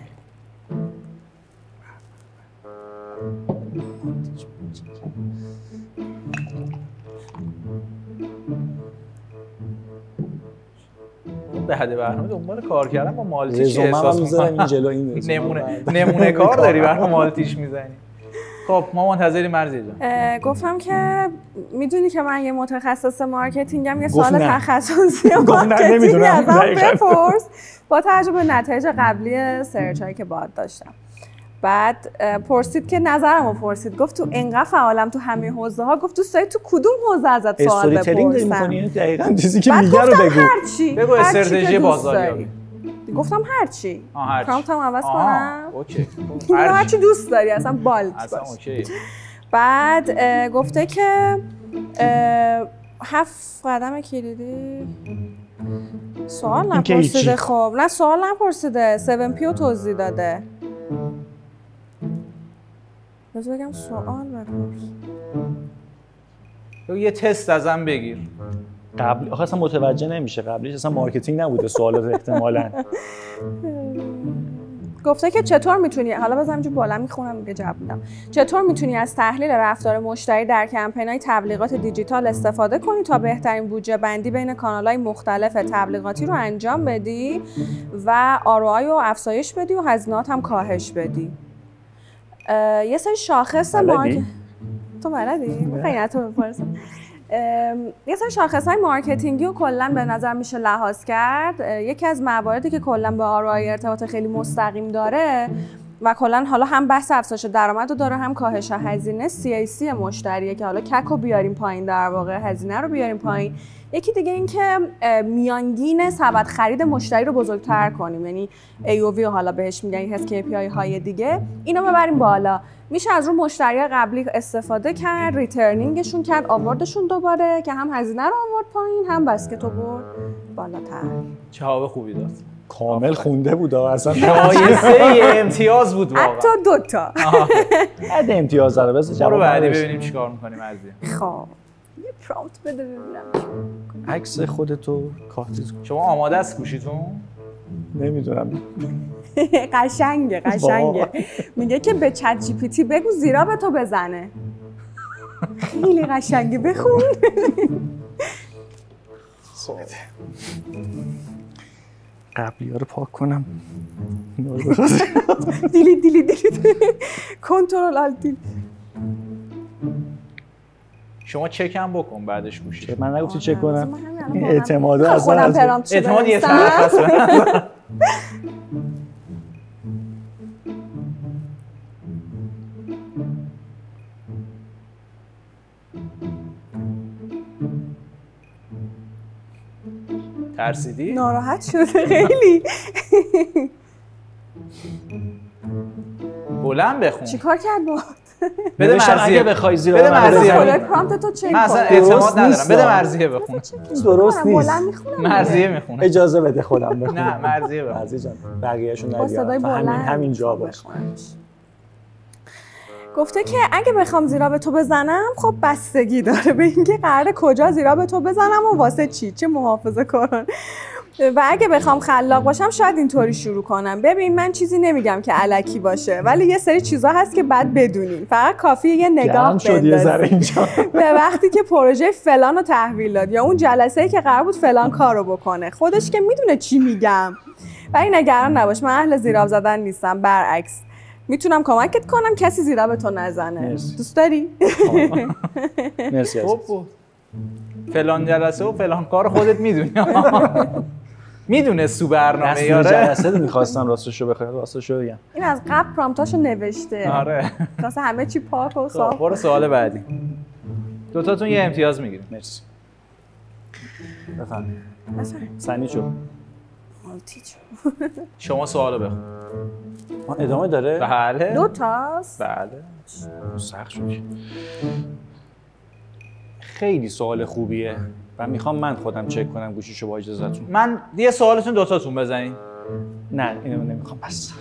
Speaker 1: بعد برنامه دنبال کار کردن با مالتیش احساس می‌کنم. نمونه کار داری برای مالتیش میزنی. خب ما منتظریم مرضیه جان.
Speaker 2: گفتم که میدونی که من یه متخصص مارکتینگم، یه سوال تخصصی مارکتینگ ازم بپرس با توجه به نتایج قبلی سرچ هایی که باهات داشتم. بعد پرسید که نظرمو پرسید، گفت تو انقدر فعالم تو همه حوزه ها، گفت دوست داری تو کدوم حوزه ازت سوال بپرسم؟
Speaker 3: استوری تلینگ می‌کنی دقیقاً چیزی که میگه رو بگو.
Speaker 1: بگو استراتژی بازاریابی.
Speaker 2: گفتم هرچی. پرامپتم عوض کنم.
Speaker 1: اوکی.
Speaker 2: هرچی دوست داری اصلا بالت
Speaker 1: اصلا
Speaker 2: باش.
Speaker 1: اوکی.
Speaker 2: بعد گفته که 7 قدم کلیدی سوال نپرسیده. خب نه سوال نپرسیده، 7P رو توضیح داده. بذار بگم سوال بپرس.
Speaker 1: یه تست ازم بگیر.
Speaker 3: قبل آخه اصلا متوجه نمیشه، قبلیش اصلا مارکتینگ نبوده سوالات احتمالاً.
Speaker 2: گفته که چطور میتونی، حالا بذار همینجوری بالا میخونم دیگه جواب میدم، چطور میتونی از تحلیل رفتار مشتری در کمپین‌های تبلیغات دیجیتال استفاده کنی تا بهترین بودجه بندی بین کانال‌های مختلف تبلیغاتی رو انجام بدی و ROI رو افزایش بدی و هزینه‌ات هم کاهش بدی. یه سری شاخص تو بلدی؟ خیلی تو بپرسم. یه سری شاخص‌های مارکتینگی رو کلاً به نظر میشه لحاظ کرد. یکی از مواردی که کلاً به ROI ارتباط خیلی مستقیم داره و کلاً حالا هم بحث افزایش درآمد رو داره هم کاهش هزینه، CAC مشتریه که حالا کک رو بیاریم پایین، در واقع هزینه رو بیاریم پایین. یکی دیگه این که میانگین سبد خرید مشتری رو بزرگتر کنیم، یعنی AOV رو حالا بهش میگن، یک از KPI های دیگه، اینو ببریم بالا. میشه از رو مشتری قبلی استفاده کرد، ریترنینگشون کرد، آوردشون دوباره که هم هزینه رو آورد پایین هم بسکت رو برد بالاتر.
Speaker 1: جواب خوبی داد.
Speaker 3: کامل خونده بود اصلا.
Speaker 1: شایسته امتیاز بود واقعا.
Speaker 2: حتی 2 تا.
Speaker 3: بعد امتیاز داره. بس
Speaker 1: جواب بعدی ببینیم چیکار می‌کنیم مرضیه.
Speaker 2: خب یه پرامپت بده ببینم.
Speaker 3: عکس خودتو کارتیز کن.
Speaker 1: شما آماده است گوشیتون؟
Speaker 3: نمیدونم.
Speaker 2: قشنگه. میگه که به چت جی پی تی بگو زیرا به تو بزنه. خیلی قشنگه، بخون.
Speaker 3: قبلی ها رو پاک کنم.
Speaker 2: دیلیت. کنترل آلت دیلیت.
Speaker 1: شما چک هم بکن بعدش گوشی.
Speaker 3: من نگفتی چک کنم. اعتماد اصلا
Speaker 1: اعتماد یه طرف هست. ترسیدی؟
Speaker 2: ناراحت شده خیلی.
Speaker 1: بلند بخون.
Speaker 2: چیکار کرد با؟
Speaker 1: بده مرضیه
Speaker 3: بخوای زیرا.
Speaker 1: بده مرضیه.
Speaker 2: خودت پرامپت تو چک کن.
Speaker 1: من اصلا اعتماد ندارم. بده مرضیه بخون.
Speaker 3: درست نیست.
Speaker 1: مرضیه میخونه.
Speaker 3: اجازه بده خودم بخونم.
Speaker 1: نه مرضیه بخون.
Speaker 3: مرضیه جان. بقیه‌شون
Speaker 2: با صدای
Speaker 3: نگیرم.
Speaker 2: بلند
Speaker 3: همین جا باش.
Speaker 2: گفته که اگه بخوام زیرا به تو بزنم، خب بستگی داره به اینکه قراره کجا زیرا به تو بزنم و واسه چه محافظه‌کارانه. و اگه بخوام خلاق باشم شاید اینطوری شروع کنم. ببین من چیزی نمیگم که الکی باشه، ولی یه سری چیزا هست که باید بدونین. فقط کافیه یه نگاه بندازین به وقتی که پروژه فلان رو تحویل داد یا اون جلسه‌ای که قرار بود فلان کارو بکنه. خودش که میدونه چی میگم. ولی نگران نباش، من اهل زیرا زدن نیستم، برعکس. میتونم کمکت کنم کسی زیرا به تو نزنه. دوست داری؟
Speaker 3: مرسی.
Speaker 1: خب فلان جلسه و فلان کار خودت میدونی. میدونه سو برنامه یاره.
Speaker 3: جلسه رو می‌خواستم راستشو بخوام، راستشو بگم.
Speaker 2: این از قبل پرامپتاشو نوشته.
Speaker 1: آره.
Speaker 2: واسه همه چی پاک و صاف.
Speaker 1: برو سوال بعدی. دوتاتون یه امتیاز میگیریم.
Speaker 3: مرسی. بفرمایید. سنی شو.
Speaker 1: شما سوالو بخون.
Speaker 3: ادامه داره؟
Speaker 1: بله.
Speaker 2: 2 تاست؟
Speaker 1: بله.
Speaker 3: سخت شد. خیلی سوال خوبیه و میخوام من خودم چک کنم گوشیشو با اجازهتون.
Speaker 1: من یه سوالتون دوتاتون بزنین.
Speaker 3: نه اینو نمیخوام بس.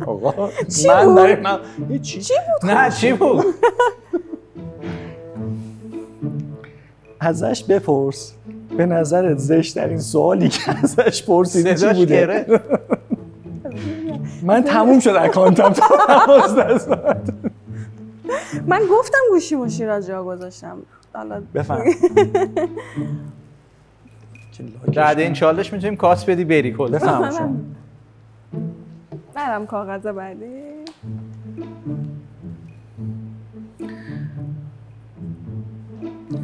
Speaker 3: آقا
Speaker 2: چی
Speaker 3: من
Speaker 2: بود؟
Speaker 3: برای من چی
Speaker 2: بود؟
Speaker 1: نه چی بود؟
Speaker 3: ازش بپرس به نظرت زشت ترین سوالی که ازش پرسیدی چی
Speaker 1: صداش
Speaker 3: بوده؟
Speaker 1: گرفت.
Speaker 3: من تموم شد اکانتم تا
Speaker 2: من گفتم گوشیمو شیراز جا گذاشتم. حالا
Speaker 3: بفهم.
Speaker 1: بعد این چالش میتونیم کاس بدی بری کلا.
Speaker 3: بفهم شما.
Speaker 2: برم کاغذ بعدی.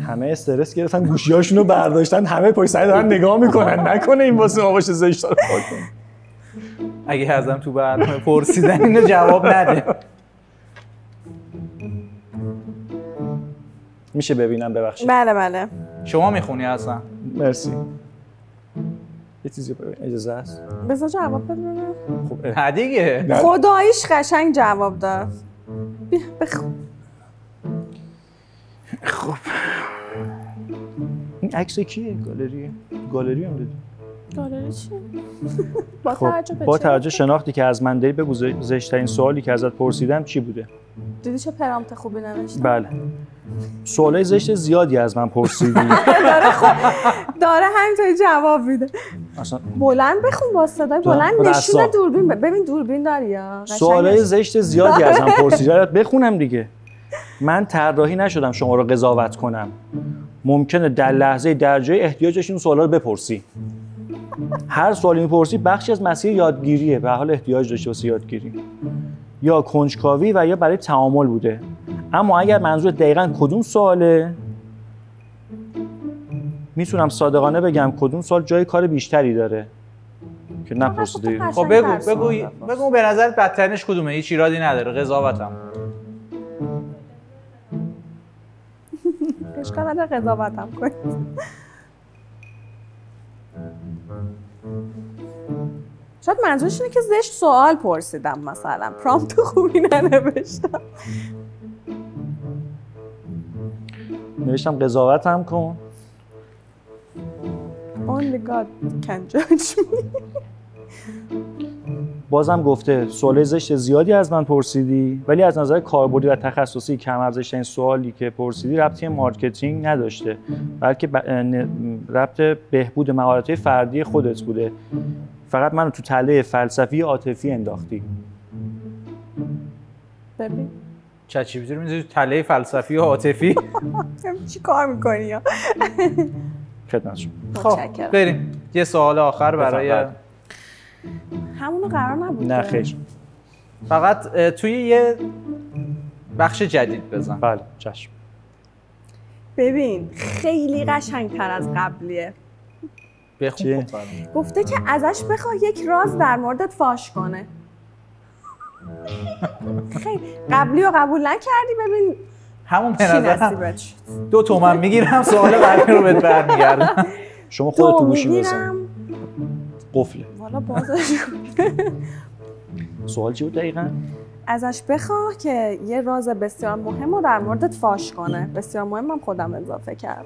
Speaker 3: همه استرس گرفتن گوشیاشونو برداشتن، همه پشت سر دارن نگاه میکنن. نکنه این واسه ما باشه زشت داره خودتون.
Speaker 1: اگه ازم تو برنامه پرسیدن اینو جواب نده.
Speaker 3: میشه ببینم ببخشید.
Speaker 2: بله بله.
Speaker 1: شما میخونی اصلا؟
Speaker 3: مرسی. یه چیزی اجازه هست؟
Speaker 2: بذار جواب بده ببینم.
Speaker 3: خب
Speaker 1: نه دیگه.
Speaker 2: خداییش قشنگ جواب داد. بیا بخون.
Speaker 3: خب این عکس کیه؟ گالری هم دادی؟
Speaker 2: گالری چیه؟ با
Speaker 3: خب
Speaker 2: توجه به
Speaker 3: با
Speaker 2: چه؟
Speaker 3: توجه شناختی که از من داری بگو زشت‌ترین سوالی که ازت پرسیدم چی بوده؟
Speaker 2: دیدی چه پرامت خوبی نوشتم؟
Speaker 3: بله. سوالای زشت زیادی از من پرسیدی.
Speaker 2: داره همینطوری جواب میده.
Speaker 3: اصلا
Speaker 2: بلند بخون با صدای بلند نشون دوربین ببین دوربین داری یا
Speaker 3: سوالای زشت زیادی از من پرسیدی. بخونم دیگه. من طراحی نشدم شما رو قضاوت کنم. ممکنه در لحظه در جای احتیاجش این سوالا رو بپرسی. هر سوالی میپرسی بخشی از مسیر یادگیریه، به حال احتیاج داشته واسه یادگیری. یا کنجکاوی و یا برای تعامل بوده. اما اگر منظور دقیقاً کدوم سواله، میتونم صادقانه بگم کدوم سوال جای کار بیشتری داره که نپرسیدی.
Speaker 1: خب بگو به نظرت بدترینش کدومه؟ هیچ ایرادی نداره، قضاوتم.
Speaker 2: اشکال نداره قضاوتم کنید. شاید منظورش اینه که زشت سوال پرسیدم، مثلا پرامپت خوبی ننوشتم.
Speaker 3: نوشتم قضاوتم کن.
Speaker 2: Only God can judge me.
Speaker 3: بازم گفته سوال زشت زیادی از من پرسیدی، ولی از نظر کاربردی و تخصصی کم ارزش این سوالی که پرسیدی ربطی مارکتینگ نداشته، بلکه ربط بهبود مهارت‌های فردی خودت بوده. فقط منو تو تله فلسفی عاطفی انداختی.
Speaker 2: ببین
Speaker 1: چی رو میذاری تو تله فلسفی و عاطفی؟
Speaker 2: چی کار میکنی یا؟
Speaker 3: خدمت شما.
Speaker 1: خب بریم یه سوال آخر برای
Speaker 2: همونو قرار نبود.
Speaker 3: نه خیر.
Speaker 1: فقط توی یه بخش جدید بزن.
Speaker 3: بله چشم.
Speaker 2: ببین خیلی قشنگتر از قبلیه.
Speaker 1: بخون.
Speaker 2: گفته که ازش بخواه یک راز در موردت فاش کنه. خیلی قبلی رو قبول نکردی، ببین
Speaker 1: همون به نظرم
Speaker 2: نصیبت شد.
Speaker 1: 2 تومن میگیرم سوال قبلی رو بهت برمیگردم.
Speaker 3: شما خودت تو گوشی بزن. قفله.
Speaker 2: والا بازش
Speaker 3: سوال چی بود دقیقاً؟
Speaker 2: ازش بخواه که یه راز بسیار مهم رو در موردت فاش کنه. بسیار مهمم خودم اضافه کرد.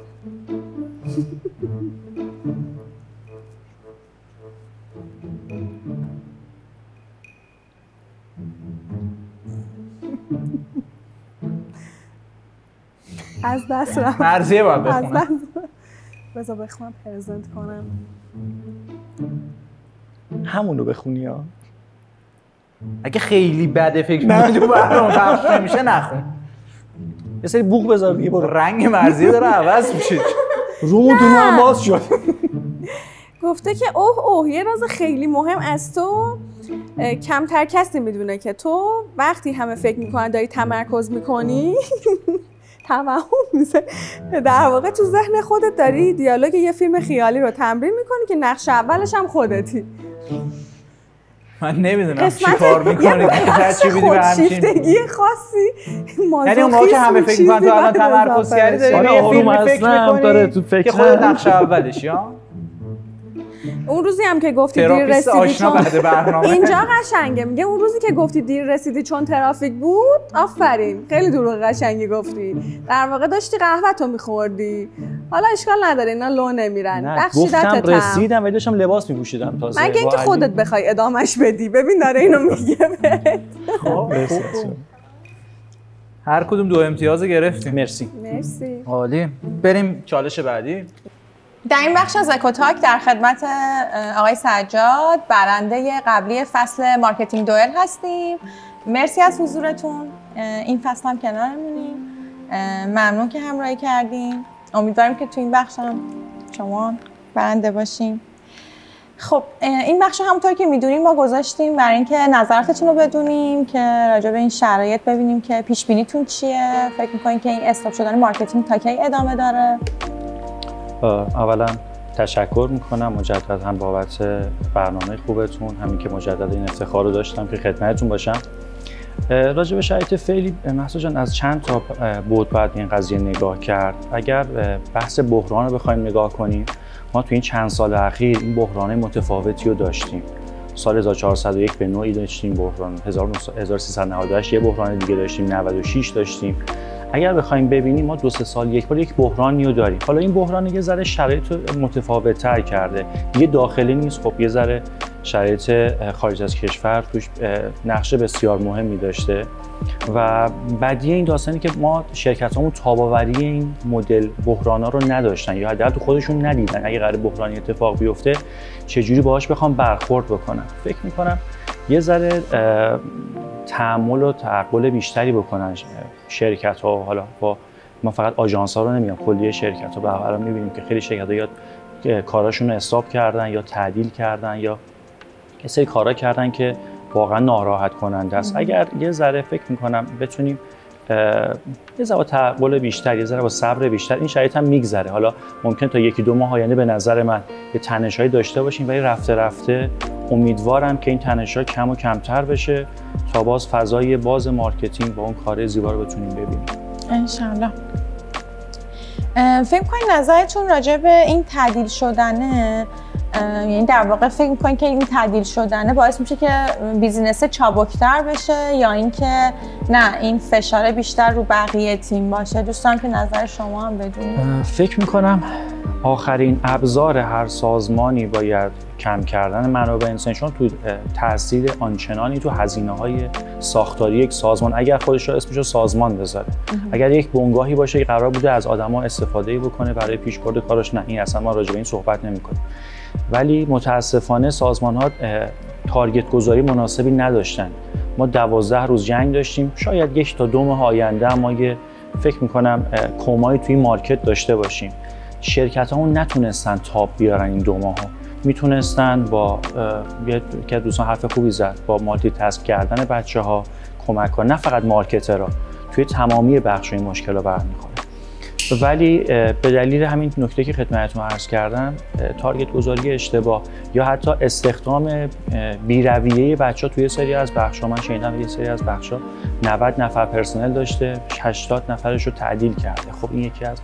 Speaker 2: از دست رفت.
Speaker 1: مرضیه باید بخونم.
Speaker 2: بذار بخونم پرزنت کنم.
Speaker 3: همونو بخونی ها.
Speaker 1: اگه خیلی بده فکر می‌کنی تو برنامه پخش نمیشه نخون.
Speaker 3: یه سری بوق بذار دیگه برو.
Speaker 1: رنگ مرضیه داره عوض میشه.
Speaker 3: رومون تو هم باز شد.
Speaker 2: گفته که اوه یه راز خیلی مهم از تو کمتر کسی میدونه که تو وقتی همه فکر میکنن داری تمرکز میکنی توهم میشه. در واقع تو ذهن خودت داری دیالوگ یه فیلم خیالی رو تمرین میکنی که نقش اولش هم خودتی.
Speaker 1: من نمیدونم چی کار میکنی چی بدی به همچین
Speaker 2: خودشیفتگی خاصی.
Speaker 1: یعنی اون موقع که همه فکر میکنن تو الان تمرکز کردی داری یه فیلم فکر میکنی که خودت نقش اولش یا
Speaker 2: اون روزی هم که گفتی دیر
Speaker 1: تراپیست
Speaker 2: رسیدی
Speaker 1: آشنا
Speaker 2: چون
Speaker 1: بعد برنامه.
Speaker 2: اینجا قشنگه، میگه اون روزی که گفتی دیر رسیدی چون ترافیک بود. آفرین، خیلی دروغ قشنگی گفتی. در واقع داشتی قهوه‌تو می‌خوردی. حالا اشکال نداره، اینا لو نمیرن.
Speaker 3: گفتم رسیدم ولی داشتم لباس می‌پوشیدم تازه.
Speaker 2: مگه اینکه خودت بخوای ادامش بدی. ببین داره اینو میگه.
Speaker 1: خب هر کدوم 2 امتیاز گرفتیم.
Speaker 3: مرسی.
Speaker 2: مرسی.
Speaker 1: عالی. بریم چالش بعدی.
Speaker 5: در این بخش از اکوتاک در خدمت آقای سجاد، برنده قبلی فصل مارکتینگ دوئل هستیم. مرسی از حضورتون. این فصل هم کنارمونیم. ممنون که همراهی کردیم. امیدواریم که تو این بخش هم شما برنده باشین. خب این بخش همونطور که میدونیم ما گذاشتیم برای اینکه نظراتتون رو بدونیم، که راجع به این شرایط ببینیم که پیش بینیتون چیه. فکر می‌کنین که این استاپ شدن مارکتینگ تا کی ادامه داره؟
Speaker 3: اولا تشکر میکنم مجددا بابت برنامه خوبتون، همین که مجددا این افتخار رو داشتم که خدمتتون باشم. راجع به شرایط فعلی مهسا جان از چند تا بود باید این قضیه نگاه کرد. اگر بحث بحران رو بخوایم نگاه کنیم، ما تو این چند سال اخیر این بحران متفاوتی رو داشتیم. سال 1401 به نوعی داشتیم بحران، 1398 یه بحران دیگه داشتیم، 96 داشتیم. اگر بخوایم ببینیم ما 2-3 سال یک بار یک بحرانی رو داریم. حالا این بحران یه ذره شرایط متفاوت‌تر کرده. دیگه داخلی نیست، خب یه ذره شرایط خارج از کشور توش نقش بسیار مهمی داشته و بدیه این داستانی که ما شرکت‌هامون تاب‌آوری این مدل بحران‌ها رو نداشتن یا حداقل تو خودشون ندیدن. اگه قرار بحرانی اتفاق بیفته چجوری باهاش بخوام برخورد بکنم. فکر می‌کنم یه ذره تحمل و تعقل بیشتری بکنن شرکت‌ها. حالا با ما فقط آژانس‌ها رو نمیگم، کلیه شرکت‌ها. به هر حال می‌بینیم که خیلی شرکت‌ها یا کاراشون رو استاپ کردن یا تعدیل کردن یا یه سری کارا کردن که واقعا ناراحت کننده است. اگر یه ذره فکر می‌کنم بتونیم یه ذره با تعقل بیشتر، یه ذره با صبر بیشتر، این شرایط هم میگذره. حالا ممکن تا 1-2 ماه آینده به نظر من یه تنش‌هایی داشته باشیم، ولی رفته رفته امیدوارم که این تنش‌ها کم و کمتر بشه تا باز فضای باز مارکتینگ با اون کار زیبا رو بتونیم ببینیم
Speaker 5: انشالله. فکر کنید نظرتون راجع به این تعدیل شدنه، یعنی در واقع فکر می‌کنید که این تعدیل شدنه باعث میشه که بیزینس چابکتر بشه یا اینکه نه این فشار بیشتر رو بقیه تیم باشه؟ دوستان که نظر شما هم بدونید.
Speaker 3: فکر می‌کنم آخرین ابزار هر سازمانی باید کم کردن منابع انسانی، چون تو تاثیر آنچنانی تو هزینه‌های ساختاری یک سازمان، اگر خودش رو اسمش رو سازمان بذاره، اگر یک بنگاهی باشه که قرار بوده از آدما استفاده بکنه برای پیشبرد کارش، نه این اصلا ما راجع به این صحبت نمی‌کنیم. ولی متاسفانه سازمان‌ها تارگت گذاری مناسبی نداشتن. ما 12 روز جنگ داشتیم، شاید 1 تا 2 ماه آینده ما یه فکر می‌کنم کمایی توی مارکت داشته باشیم. شرکت‌ها نتونستن تاب بیارن این 2 ماه. میتونستن با که دوستان حرف خوبی زد، با مالتی تاسک کردن بچه‌ها کمک کنن، نه فقط مارکترها، توی تمامی بخش این مشکل رو برمیخوره. ولی به دلیل همین نکته که خدمتتون عرض کردم، تارگت گذاری اشتباه یا حتی استخدام بی‌رویه بچه‌ها توی سری از بخش‌ها، من شنیدم یه سری از بخش‌ها 90 نفر پرسنل داشته، 80 نفرش رو تعدیل کرده. خب این یکی از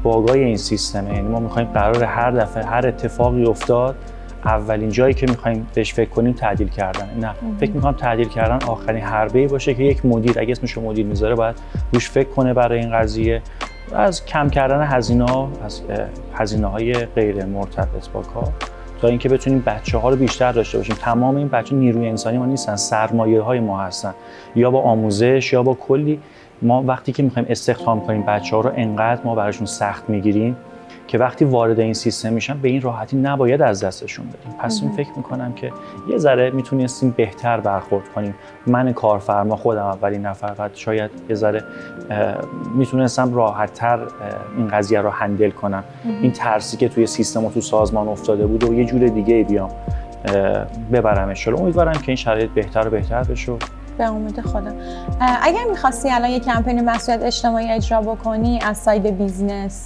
Speaker 3: باگای این سیستمه. یعنی ما می‌خوایم قرار هر دفعه هر اتفاقی افتاد اولین جایی که می‌خوایم بهش فکر کنیم تعدیل کردن. نه، فکر می‌کنم تعدیل کردن آخرین حربه‌ای باشه که یک مدیر اگه اسمش رو مدیر میذاره باید روش فکر کنه برای این قضیه، از کم کردن هزینه‌ها، از هزینه‌های غیر مرتبط با کار، تا اینکه بتونیم بچه‌ها رو بیشتر داشته باشیم. تمام این بچه‌ها نیروی انسانی ما نیستن، سرمایه‌های ما هستن، یا با آموزش یا با کلی. ما وقتی که می‌خوایم استخدام کنیم بچه‌ها رو انقدر ما براشون سخت می‌گیریم که وقتی وارد این سیستم میشن به این راحتی نباید از دستشون بدیم. پس این فکر می‌کنم که یه ذره میتونستیم بهتر برخورد کنیم. من کارفرما خودم اولین نفر و شاید یه ذره میتونستم راحت‌تر این قضیه رو هندل کنم. این ترسی که توی سیستم و تو سازمان افتاده بود و یه جور دیگه بیام ببرمش جلو. امیدوارم که این شرایط بهتر و بهتر بشه.
Speaker 5: به امید خدا. اگر می‌خواستی الان یه کمپین مسئولیت اجتماعی اجرا بکنی از ساید بیزنس،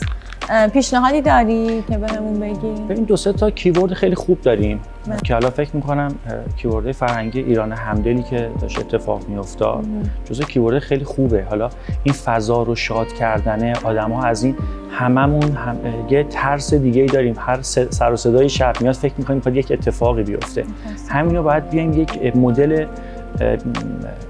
Speaker 5: پیشنهادی داری که بهمون بگی؟
Speaker 3: ببین دو سه تا کیورد خیلی خوب داریم که حالا فکر می‌کنم کیوردهای فرهنگی ایران همدلی که داشت اتفاق می‌افتاد جزو کیورد خیلی خوبه. حالا این فضا رو شاد کردن آدم‌ها از این هممون یه ترس دیگه‌ای داریم، هر سر و صدای شب میاد فکر می‌کنیم می‌خواد یک اتفاقی بیفته. همین رو باید بیایم یک مدل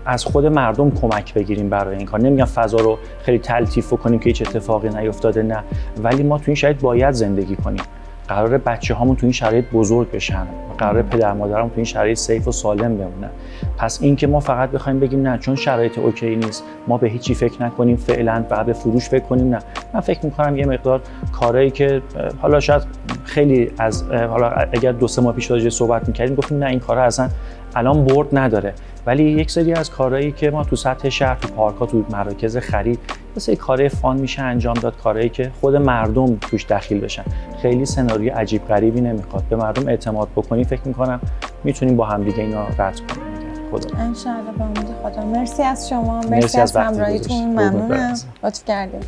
Speaker 3: از خود مردم کمک بگیریم برای این کار. نمیگم فضا رو خیلی تلطیف کنیم که هیچ اتفاقی نیفتاده، نه، ولی ما تو این شرایط باید زندگی کنیم. قراره بچه‌هامون تو این شرایط بزرگ بشن، قراره پدر مادرامون تو این شرایط سیف و سالم بمونن. پس این که ما فقط بخوایم بگیم نه چون شرایط اوکی نیست ما به هیچی فکر نکنیم فعلا، بعد به فروش فکر کنیم، نه. من فکر می‌کنم یه مقدار کارهایی که حالا شاید خیلی از حالا اگر 2-3 ماه پیش راجع صحبت می‌کردیم گفتیم نه این کارا اصلا الان برد نداره، ولی یک سری از کارهایی که ما تو سطح شهر، تو پارک‌ها، تو مراکز خرید مثل کارهای فان میشه انجام داد، کارهایی که خود مردم توش دخیل بشن. خیلی سناریو عجیب غریبی نمیخواد. به مردم اعتماد بکنی فکر میکنم میتونیم با هم دیگه اینا رد کنیم. خدا
Speaker 5: ان شاء الله. با امید خدا. مرسی از شما، مرسی از همراهیتون، ممنونم. لطف کردید.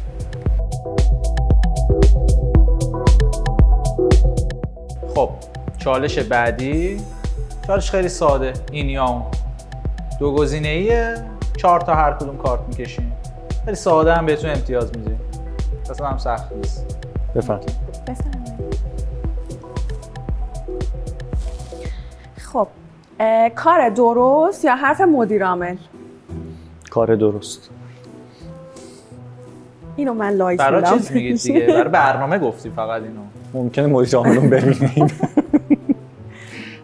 Speaker 1: خب چالش بعدی، چالش خیلی ساده، این یا اون. 2 گزینه‌ایه، 4 تا هر کدوم کارت میکشیم. خیلی ساده هم بهتون امتیاز میدیم. اصلا هم سخت نیست.
Speaker 3: بفرمایید.
Speaker 2: خب کار درست یا حرف مدیر عامل؟
Speaker 3: کار درست.
Speaker 2: اینو من لایک
Speaker 1: برای چیز میگید دیگه؟ برای برنامه گفتی فقط اینو.
Speaker 3: ممکنه مدیر عامل ببینیم.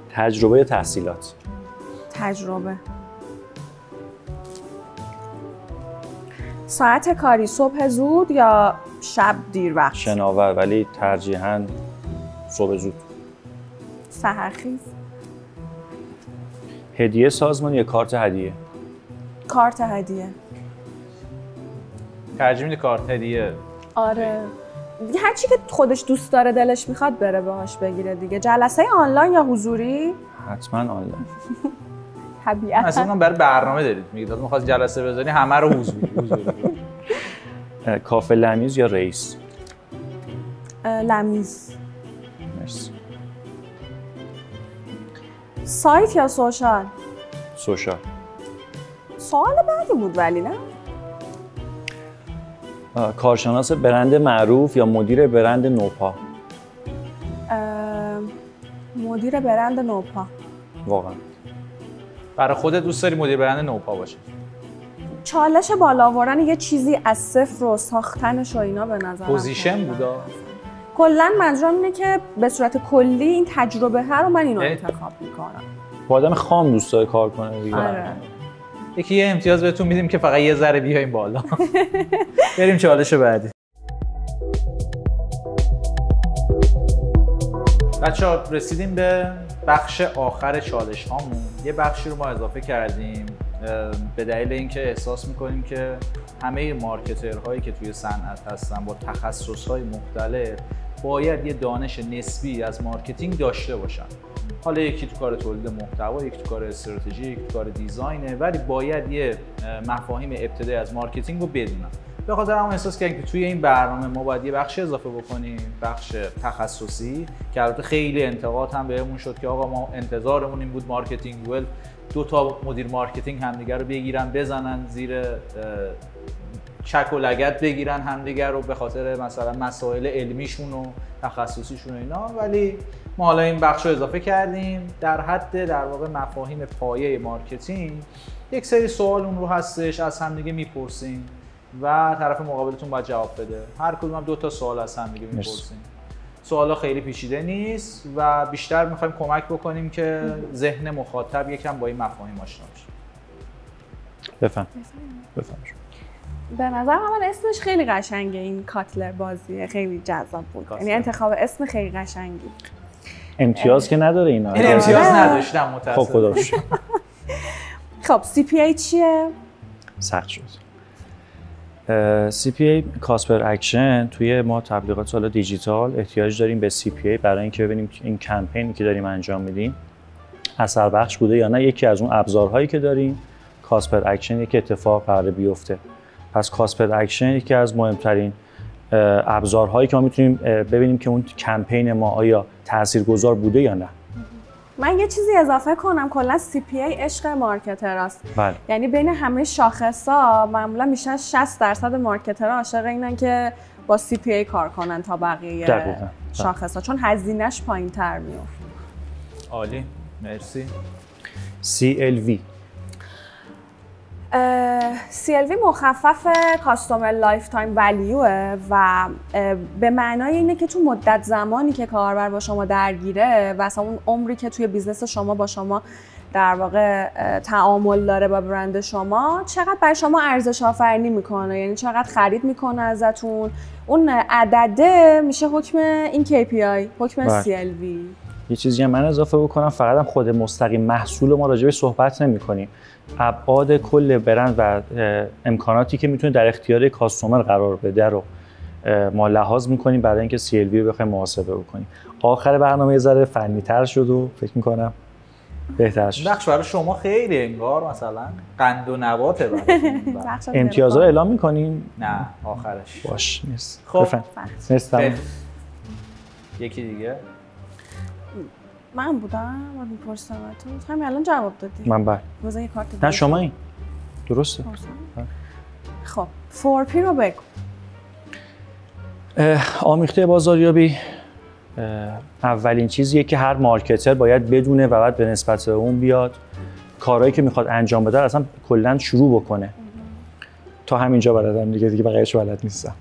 Speaker 3: تجربه تحصیلات.
Speaker 2: تجربه. ساعت کاری صبح زود یا شب دیر وقت؟
Speaker 3: شناور، ولی ترجیحاً صبح زود.
Speaker 2: سحرخیز.
Speaker 3: هدیه سازمان یا کارت هدیه؟
Speaker 2: کارت هدیه.
Speaker 1: ترجیح میدی کارت هدیه؟
Speaker 2: آره. هر چی که خودش دوست داره دلش میخواد بره باهاش بگیره دیگه. جلسه آنلاین یا حضوری؟
Speaker 3: حتما آنلاین.
Speaker 2: طبیعتا.
Speaker 1: اصلا برای برنامه دارید میگید میخواد جلسه بزنی همه رو حضوری.
Speaker 3: کافه لمیز یا رئیس؟
Speaker 2: لمیز.
Speaker 3: مرسی.
Speaker 2: سایت یا سوشال؟
Speaker 3: سوشال.
Speaker 2: سوال بعدی بود ولی نه؟
Speaker 3: کارشناس برند معروف یا مدیر برند نوپا؟
Speaker 2: مدیر برند نوپا.
Speaker 3: واقعا.
Speaker 1: برای خودت دوست داری مدیر برند نوپا باشه؟
Speaker 2: چالش بالا آوردن یه چیزی از صفر و ساختنش و اینا به نظر
Speaker 1: پوزیشن بودا؟
Speaker 2: کلا منظورم اینه که به صورت کلی این تجربه هر رو من اینو انتخاب میکنم.
Speaker 3: با آدم خام دوست داره کار کنه دیگه.
Speaker 2: آره.
Speaker 1: یکی یه امتیاز بهتون میدیم که فقط یه ذره بیایم بالا. بریم چالش بعدی. بچه‌ها رسیدیم به بخش آخر چالش هامون. یه بخشی رو ما اضافه کردیم به دلیل اینکه احساس میکنیم که همه مارکترهایی که توی صنعت هستن با تخصصهای مختلف باید یه دانش نسبی از مارکتینگ داشته باشن. حالا یکی تو کار تولید محتوا، یکی تو کار استراتژی، یکی تو کار دیزاینه، ولی باید یه مفاهیم ابتدایی از مارکتینگ رو بدونن. به خاطر همون احساس کردیم که توی این برنامه ما باید یه بخش اضافه بکنیم، بخش تخصصی، که البته خیلی انتقاد هم بهمون شد که آقا ما انتظارمون این بود مارکتینگ دول 2 تا مدیر مارکتینگ همدیگه رو بگیرن بزنن زیر چک و لگد بگیرن همدیگه رو به خاطر مثلا مسائل علمیشون و تخصصیشون و اینا، ولی ما حالا این بخش رو اضافه کردیم در حد در واقع مفاهیم پایه مارکتینگ. یک سری سوال اون رو هستش از همدیگه میپرسیم و طرف مقابلتون باید جواب بده. هر کدوم هم 2 تا سوال از همدیگه میپرسیم. سوالا خیلی پیچیده نیست و بیشتر میخوایم کمک بکنیم که ذهن مخاطب یکم با این مفاهیم آشنا بشه.
Speaker 3: بفهم.
Speaker 2: به نظر من اسمش خیلی قشنگه، این کاتلر بازیه، خیلی جذاب بود. یعنی انتخاب اسم خیلی قشنگی.
Speaker 3: امتیاز که نداره اینا.
Speaker 1: این امتیاز نداشتم متأسفانه.
Speaker 3: خب خدا رو شکر.
Speaker 2: خب CPA چیه؟
Speaker 3: سخت شد. CPA کاسپر اکشن توی ما تبلیغات حالا دیجیتال احتیاج داریم به CPA برای اینکه ببینیم این کمپینی که داریم انجام میدیم اثر بخش بوده یا نه. یکی از اون ابزارهایی که داریم کاسپر اکشن یک اتفاق قراره بیفته. پس کاسپر اکشن یکی از مهمترین ابزارهایی که ما میتونیم ببینیم که اون کمپین ما آیا تاثیرگذار بوده یا نه.
Speaker 2: من یه چیزی اضافه کنم، کلا CPA عشق مارکتراست.
Speaker 3: بله.
Speaker 2: یعنی بین همه شاخص‌ها معمولا بیشتر 60% مارکترها عاشق اینن که با CPA کار کنن تا بقیه شاخص‌ها، چون هزینه‌اش پایین‌تر میاد.
Speaker 1: عالی، مرسی.
Speaker 3: CLV
Speaker 2: CLV مخفف کاستومر لایف تایم ولیوه و به معنای اینه که تو مدت زمانی که کاربر با شما درگیره و اصلا اون عمری که توی بیزنس شما با شما در واقع تعامل داره با برند شما، چقدر برای شما ارزش آفرینی میکنه، یعنی چقدر خرید میکنه ازتون. اون عدده میشه حکم این KPI، حکم CLV.
Speaker 3: یه چیزی هم من اضافه بکنم، فقط هم خود مستقیم محصول ما راجع بهش صحبت نمی‌کنیم. ابعاد کل برند و امکاناتی که میتونه در اختیار کاستومر قرار بده رو ما لحاظ می‌کنیم برای اینکه CLV رو بخوایم محاسبه بکنیم. آخر برنامه یه ذره فنی‌تر شد و فکر می‌کنم بهتر شد.
Speaker 1: بخش برای شما خیلی انگار مثلا قند و نباته براتون.
Speaker 3: امتیازها رو اعلام می‌کنیم؟
Speaker 1: نه، آخرش.
Speaker 3: باش، مرسی.
Speaker 1: خب،
Speaker 3: مرسی.
Speaker 1: یکی دیگه؟
Speaker 2: من بودم و میپرسم تو همین الان جواب دادی.
Speaker 3: من بله.
Speaker 2: واسه یه کارت
Speaker 3: نه شما این. درسته.
Speaker 2: خب 4P رو بگو.
Speaker 3: آمیخته بازاریابی اولین چیزیه که هر مارکتر باید بدونه و بعد به نسبت اون بیاد کارهایی که میخواد انجام بده اصلا کلا شروع بکنه. تا همینجا بلدم دیگه بقیه‌اش بلد نیستم.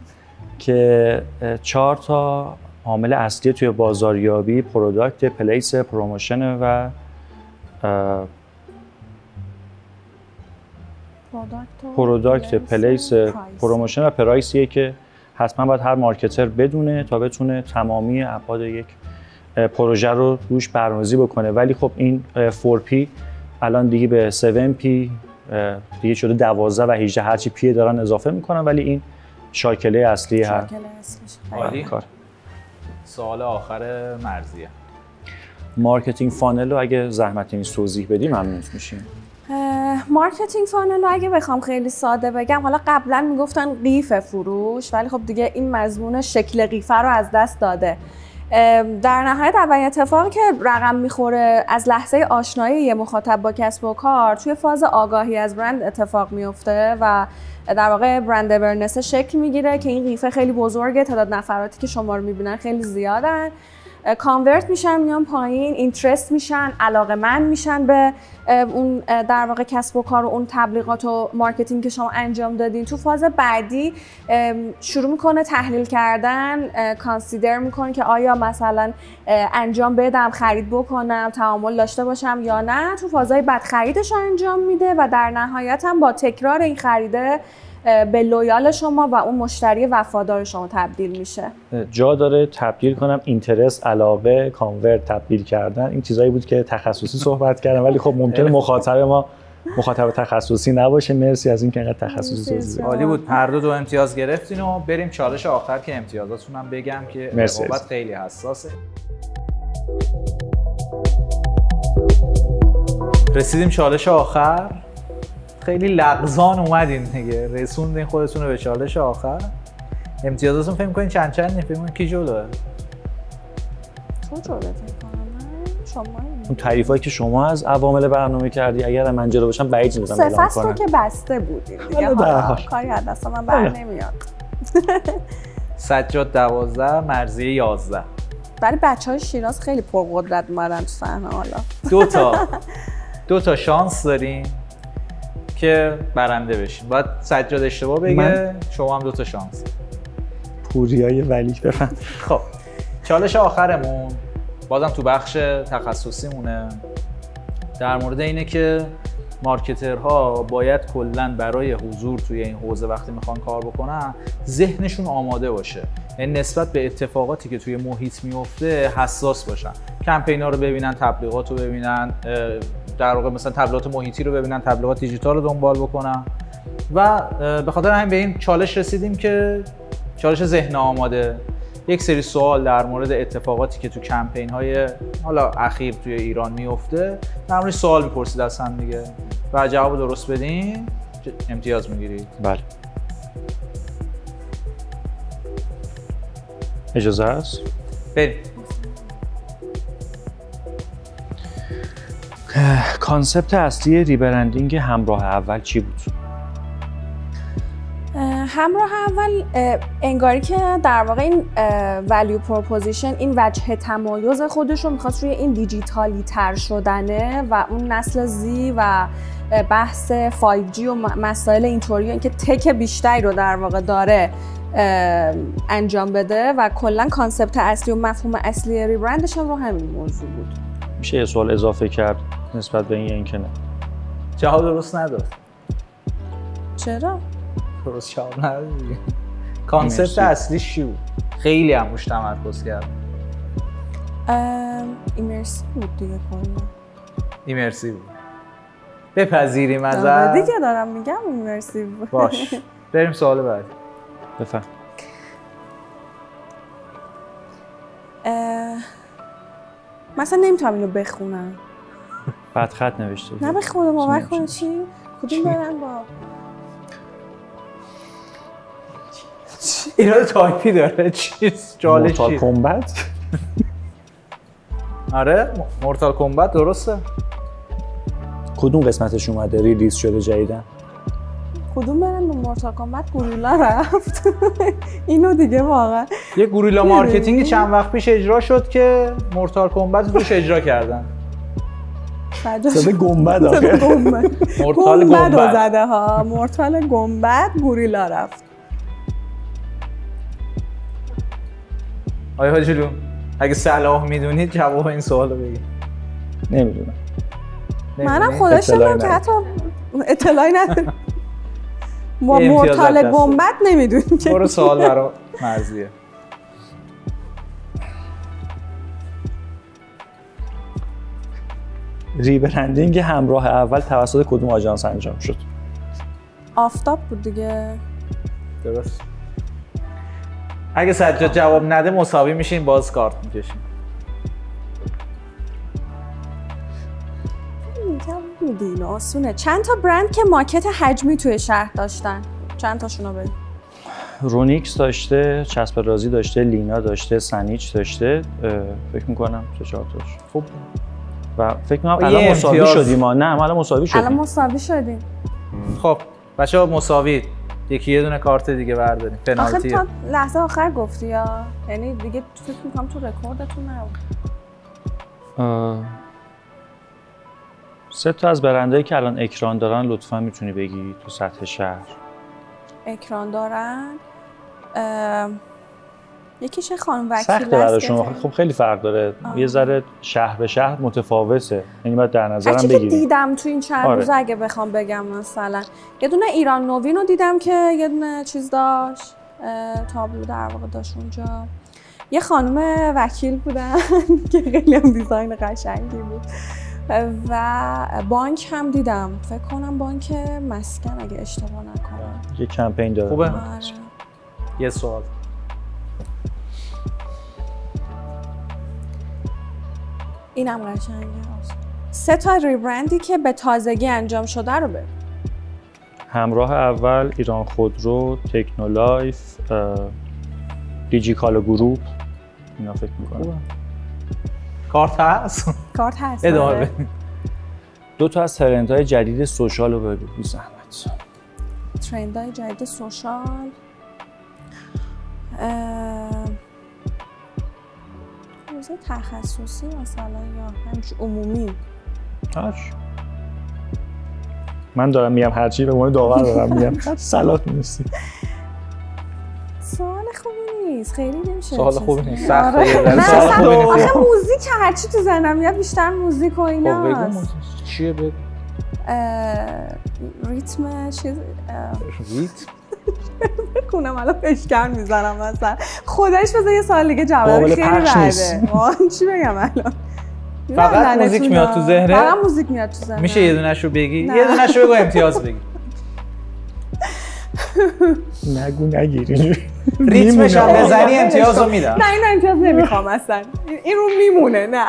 Speaker 3: که 4 تا عامل اصلی توی بازاریابی پروداکت، پلیس، پروموشن و پروداکت، پلیس، پروموشن و پرایسیه که حتما باید هر مارکتر بدونه تا بتونه تمامی ابعاد یک پروژه رو روش برنامه‌ریزی بکنه. ولی خب این 4P الان دیگه به 7P دیگه شده 12 و 18 هرچی پی دارن اضافه میکنن، ولی این شاکله اصلی هر کار.
Speaker 1: سوال آخر مرضیه.
Speaker 3: مارکتینگ فانل رو اگه زحمت نیست توضیح بدیم ممنون میشیم.
Speaker 2: مارکتینگ فانل رو اگه بخوام خیلی ساده بگم، حالا قبلا میگفتن قیف فروش، ولی خب دیگه این مضمون شکل قیفه رو از دست داده. در نهایت اولین اتفاقی که رقم میخوره از لحظه آشنایی یه مخاطب با کسب و کار توی فاز آگاهی از برند اتفاق میفته و در واقع برند اورنس شکل میگیره که این قیفه خیلی بزرگه، تعداد نفراتی که شما رو میبینن خیلی زیادن. کانورت میشن، میان پایین، اینترست میشن، علاقه‌مند میشن به اون در واقع کسب و کار و اون تبلیغات و مارکتینگ که شما انجام دادین. تو فاز بعدی شروع میکنه تحلیل کردن، کانسیدر میکنه که آیا مثلا انجام بدم، خرید بکنم، تعامل داشته باشم یا نه. تو فازهای بعد خریدش انجام میده و در نهایت هم با تکرار این خریده به لویال شما و اون مشتری وفادار شما تبدیل میشه.
Speaker 3: جا داره تبدیل کنم اینترست، علاقه، کانورت تبدیل کردن، این چیزایی بود که تخصصی صحبت کردم، ولی خب ممکنه مخاطب ما مخاطب تخصصی نباشه. مرسی از اینکه انقدر تخصصی توضیح.
Speaker 1: عالی بود. هر دو امتیاز گرفتین و بریم چالش آخر که امتیازاتون هم بگم که رقابت خیلی حساسه. رسیدیم چالش آخر. خیلی لغزان اومدین دیگه، رسوندین خودتون رو به چالش آخر. امتیازاتون فکر می‌کنین چند فکر می‌کنین کی جلوه؟
Speaker 2: تو جلوه فکر کنم. شما
Speaker 3: اون تعریفایی که شما از عوامل برنامه کردی اگر من جلو باشم بعید نیستم اعلام کنم.
Speaker 2: صفحه که بسته بودین دیگه، حالا کاری از دست من بر نمیاد.
Speaker 1: سجاد 12، مرضیه 11.
Speaker 2: برای بچه‌های شیراز خیلی پرقدرت اومدن تو صحنه. حالا
Speaker 1: دو تا شانس دارین که برنده بشین. باید سجاد اشتباه بگه، شما هم 2 تا شانس.
Speaker 3: پوریای ولی بفهم.
Speaker 1: خب چالش آخرمون بازم تو بخش تخصصی مونه، در مورد اینه که مارکترها باید کلاً برای حضور توی این حوزه وقتی میخوان کار بکنن ذهنشون آماده باشه، یعنی نسبت به اتفاقاتی که توی محیط میفته حساس باشن. کمپینا رو ببینن، تبلیغات رو ببینن، در واقع مثلا تبلیغات محیطی رو ببینن، تبلیغات دیجیتال رو دنبال بکنن. و به خاطر همین به این چالش رسیدیم که چالش ذهن آماده. یک سری سوال در مورد اتفاقاتی که تو کمپین های حالا اخیر توی ایران میفته در مورد سوال میپرسید از هم دیگه و جواب درست بدین امتیاز میگیرید.
Speaker 3: بله. اجازه هست؟
Speaker 1: بریم.
Speaker 3: کانسپت اصلی ریبرندینگ همراه اول چی بود؟
Speaker 2: همراه اول انگاری که در واقع این value proposition، این وجه تمایز خودش رو میخواست روی این دیجیتالی تر شدنه و اون نسل زی و بحث 5G و مسائل اینطوری، اینکه تک بیشتری رو در واقع داره انجام بده و کلا کانسپت اصلی و مفهوم اصلی ریبرندش هم رو همین موضوع بود.
Speaker 3: میشه یه سوال اضافه کرد نسبت به این یا اینکه نه؟
Speaker 1: جواب درست نداد.
Speaker 2: چرا؟
Speaker 1: درست جواب نداد دیگه. کانسپت اصلیش چی بود؟ خیلی هم روش تمرکز کرد.
Speaker 2: ایمرسی بود دیگه کلا.
Speaker 1: ایمرسی بود. بپذیریم ازش.
Speaker 2: دیگه دارم میگم ایمرسی بود.
Speaker 1: باش. بریم سوال بعدی.
Speaker 3: بفهم.
Speaker 2: مثلا نمیتونم اینو بخونم.
Speaker 3: بعد خط نوشته.
Speaker 2: نه بخونم باور کن. چی؟ کدوم برن با
Speaker 1: اینا تایپی داره. چیز جالب چیه؟
Speaker 3: مورتال کمبت؟
Speaker 1: آره مورتال کمبت درسته.
Speaker 3: کدوم قسمتش اومده ریلیز شده جدیدن؟
Speaker 2: کدوم برن با مورتال کمبت؟ گوریلا رفت. اینو دیگه واقعا
Speaker 1: یه گوریلا مارکتینگ چند وقت پیش اجرا شد که مورتال کمبت روش اجرا کردن.
Speaker 3: صدا گنبد آخه.
Speaker 1: مورتال
Speaker 2: گنبد
Speaker 1: گنبد
Speaker 2: زده ها. مورتال گنبد گوریلا رفت.
Speaker 1: آیا حاجی اگه صلاح میدونید جواب این سوالو بگید.
Speaker 3: نمیدونم.
Speaker 2: منم خودش نمیدونم که حتی اطلاعی ندارم. با مورتال گنبد نمیدونیم که.
Speaker 1: برو سوال برای مرضیه.
Speaker 3: ریبرندینگ همراه اول توسط کدوم آژانس انجام شد؟
Speaker 2: آفتاب بود دیگه.
Speaker 1: درست. اگه سجاد جواب نده مساوی میشین، باز کارت میکشین.
Speaker 2: میدین آسونه. چند تا برند که مارکت حجمی توی شهر داشتن؟ چند تاشونو بگو.
Speaker 3: رونیکس داشته، چسب رازی داشته، لینا داشته، سنیچ داشته. فکر میکنم 3-4 تاش.
Speaker 1: خب
Speaker 3: و فکر میکنم الان مساوی شدیم. نه ما الان مساوی شدیم.
Speaker 2: الان مساوی شدیم.
Speaker 1: خب بچه‌ها مساوی. یکی یه دونه کارت دیگه برداریم. پنالتی.
Speaker 2: آخه تا لحظه آخر گفتی یا یعنی دیگه فکر میکنم تو رکوردتون نبود.
Speaker 3: 3 تا از برندهایی که الان اکران دارن لطفا میتونی بگی تو سطح شهر.
Speaker 2: اکران دارن. یکیش خانم وکیل
Speaker 3: سخته برای شما. خب خیلی فرق داره. یه ذره شهر به شهر متفاوته. یعنی باید در نظرم بگیرید.
Speaker 2: که دیدم تو این چند روز اگه بخوام بگم مثلا یه دونه ایران نوین رو دیدم که یه دونه چیز داشت، تابلو در واقع داشت اونجا. یه خانم وکیل بودن که خیلی هم دیزاین قشنگی بود. و بانک هم دیدم. فکر کنم بانک مسکن اگه اشتباه نکنم.
Speaker 3: یه کمپین داره.
Speaker 1: خوبه. یه سوال.
Speaker 2: اینم قشنگه. 3 تا ریبرندی که به تازگی انجام شده رو بگو.
Speaker 3: همراه اول، ایران خودرو، تکنولایف، دیجیکالا گروپ. اینا فکر میکنم.
Speaker 1: کارت هست؟
Speaker 2: کارت هست.
Speaker 1: ادامه بدیم.
Speaker 3: 2 تا از ترندهای جدید سوشال رو بگو بی زحمت.
Speaker 2: ترندهای جدید سوشال. موضوع تخصصی مثلا یا همش عمومی؟
Speaker 3: من دارم میگم هرچی به عنوان داور دارم میگم. صلاح نیستی.
Speaker 2: سوال خوبی نیست. خیلی نمیشه.
Speaker 1: سوال خوبی نیست.
Speaker 2: سخته. سوال خوبی نیست. آخه موزیک هرچی تو ذهنم میاد بیشتر موزیک و ایناست.
Speaker 1: چیه بگو؟
Speaker 2: ریتم چیز.
Speaker 1: ریتم؟
Speaker 2: بکنم الان پشکر میزنم مثلا. خودش بذار یه سال دیگه جواب خیلی بده. چی بگم الان؟
Speaker 1: فقط موزیک میاد تو ذهنه؟
Speaker 2: فقط موزیک میاد تو ذهنه.
Speaker 1: میشه یه دونه‌شو بگی؟ یه دونه‌شو بگو امتیاز بگی.
Speaker 3: نگو نگیری.
Speaker 1: ریتمش هم بزنی امتیازو میدم.
Speaker 2: نه اینو امتیاز نمیخوام اصلا. این رو میمونه. نه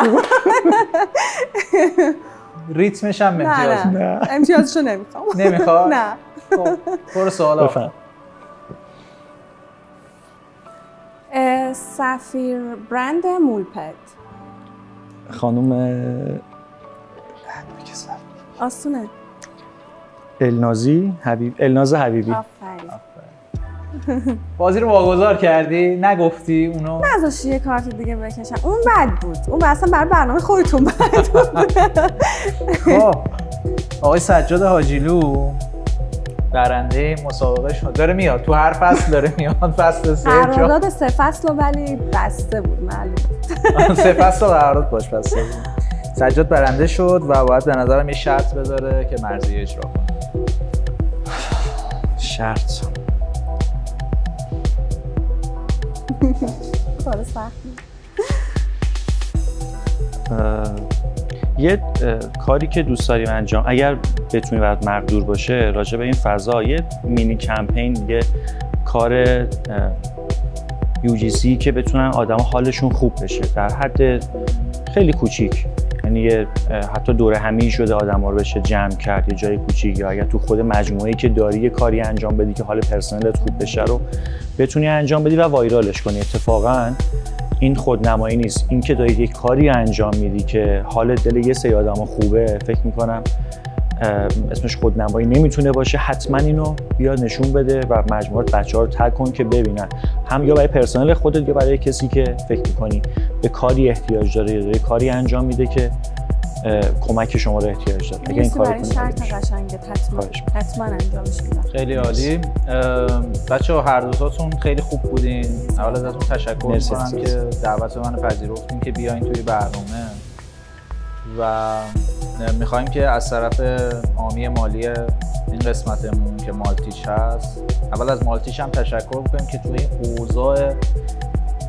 Speaker 1: ریتمش هم امتیاز.
Speaker 2: نه امتیازشو نمیخوام.
Speaker 1: نمیخواد؟
Speaker 2: نه.
Speaker 1: برو سوال آخر.
Speaker 2: سفیر برند مولپد.
Speaker 3: خانم
Speaker 2: آسونه.
Speaker 3: الناز حبیبی.
Speaker 2: آفرین.
Speaker 1: بازی رو واگذار کردی، نگفتی اونو.
Speaker 2: نذاشتی یه کارت دیگه بکشم. اون بد بود. اون اصلا برای برنامه خودتون بد بود.
Speaker 1: خب آقای سجاد حاجیلو برنده مسابقه شد. داره میاد تو هر فصل داره میاد. فصل 3
Speaker 2: قرارداد 3 فصل ولی بسته بود معلوم.
Speaker 1: 3 فصل قرارداد باش بسته بود. سجاد برنده شد و باید به نظرم یه شرط بذاره که مرضیه اجرا کنه.
Speaker 3: شرط
Speaker 2: کار سختی.
Speaker 3: یه کاری که دوست داریم انجام، اگر بتونی برات مقدور باشه راجع به این فضا، یه مینی کمپین، یه کار UGC که بتونن آدما حالشون خوب بشه در حد خیلی کوچیک، یعنی حتی دوره همی شده آدما رو بشه جمع کرد یه جای کوچیک، یا اگر تو خود مجموعه‌ای که داری یه کاری انجام بدی که حال پرسنلت خوب بشه رو بتونی انجام بدی و وایرالش کنی. اتفاقاً این خودنمایی نیست، این که داری یک کاری انجام میدی که حال دل یه سری آدما خوبه، فکر میکنم اسمش خودنمایی نمیتونه باشه. حتما اینو بیا نشون بده و مجموعه بچه‌ها رو تگ کن که ببینن، هم یا برای پرسنل خودت یا برای کسی که فکر میکنی به کاری احتیاج داره یا داره کاری انجام میده که کمک شما رو احتیاج داره.
Speaker 2: اگه این کارو کنی شرط قشنگه، حتما انجامش میدم.
Speaker 1: خیلی عالی. بچه‌ها هر دوتاتون خیلی خوب بودین. اول ازتون تشکر می‌کنم که دعوت منو پذیرفتین که بیاین توی برنامه و می‌خوایم که از طرف حامی مالی این قسمتمون که مالتیچ هست، اول از مالتیچ هم تشکر می‌کنیم که توی این اوضاع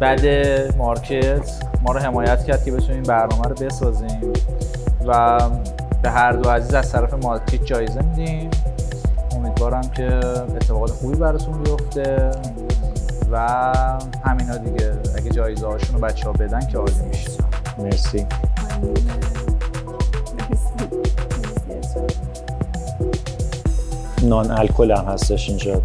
Speaker 1: بد مارکت ما رو حمایت کرد که بتونیم برنامه رو بسازیم و به هر دو عزیز از طرف مالتیچ جایزه میدیم. امیدوارم که اتفاقات خوبی براتون بیفته و همینا دیگه. اگه جایزه هاشون رو بچه‌ها بدن که عالی میشه.
Speaker 3: مرسی. نان الکل هم هستش اینجا.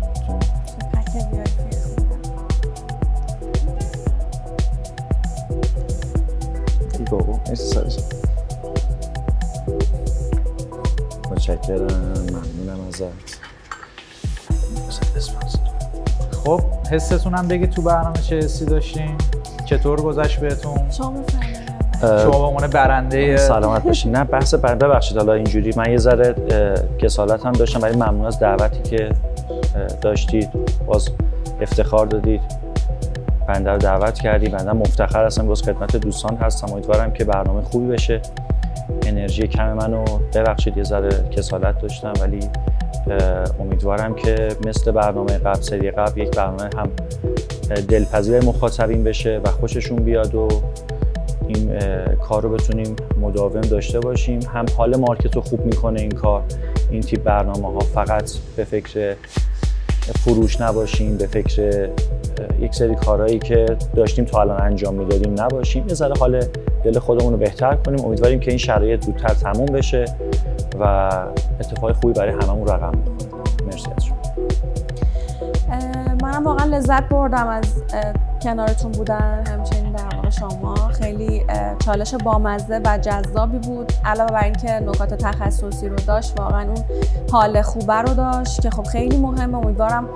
Speaker 3: متشکرم، ممنونم ازت.
Speaker 1: خب حستون هم بگید تو برنامه چه حسی داشتین؟ چطور گذشت بهتون؟ شما به عنوان برنده
Speaker 3: سلامت باشین. نه بحث برنده، ببخشید حالا اینجوری من یه ذره کسالت هم داشتم، ولی ممنون از دعوتی که داشتید، باز افتخار دادید، بنده رو دعوت کردی. بنده مفتخر هستم، باز خدمت دوستان هستم. امیدوارم که برنامه خوبی بشه. انرژی کم منو ببخشید، یه ذره کسالت داشتم، ولی امیدوارم که مثل برنامه قبل، سری قبل، یک برنامه هم دلپذیر مخاطبین بشه و خوششون بیاد و این کار رو بتونیم مداوم داشته باشیم. هم حال مارکت رو خوب میکنه این کار، این تیپ برنامه ها. فقط به فکر فروش نباشیم، به فکر یک سری کارهایی که داشتیم تا الان انجام میدادیم نباشیم، یه ذره حال دل خودمون رو بهتر کنیم. امیدواریم که این شرایط زودتر تموم بشه و اتفاق خوبی برای هممون رقم بخوره. مرسی از شما.
Speaker 2: منم واقعا لذت بردم از کنارتون بودن. همچنین در واقع شما خیلی چالش بامزه و جذابی بود، علاوه بر اینکه نکات تخصصی رو داشت، واقعا اون حال خوبه رو داشت که خب خیلی مهمه. امیدوارم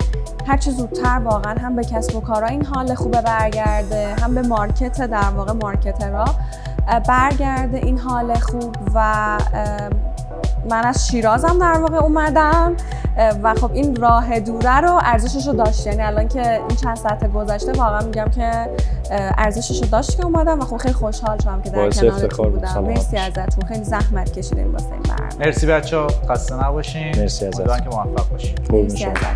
Speaker 2: هر چه زودتر واقعا هم به کسب و کارها این حال خوبه برگرده، هم به مارکت در واقع مارکترها برگرده این حال خوب. و من از شیرازم در واقع اومدم و خب این راه دوره رو ارزشش رو داشت، یعنی الان که این چند ساعت گذشته واقعا میگم که ارزشش رو داشت که اومدم و خب خیلی خوشحال شدم که در کنارتون بودم. مرسی ازتون، خیلی زحمت کشیدین واسه این برنامه.
Speaker 1: مرسی بچه‌ها، خسته نباشین.
Speaker 3: مرسی ازتون،
Speaker 1: امیدوارم که موفق باشین.
Speaker 2: مرسی ازتون.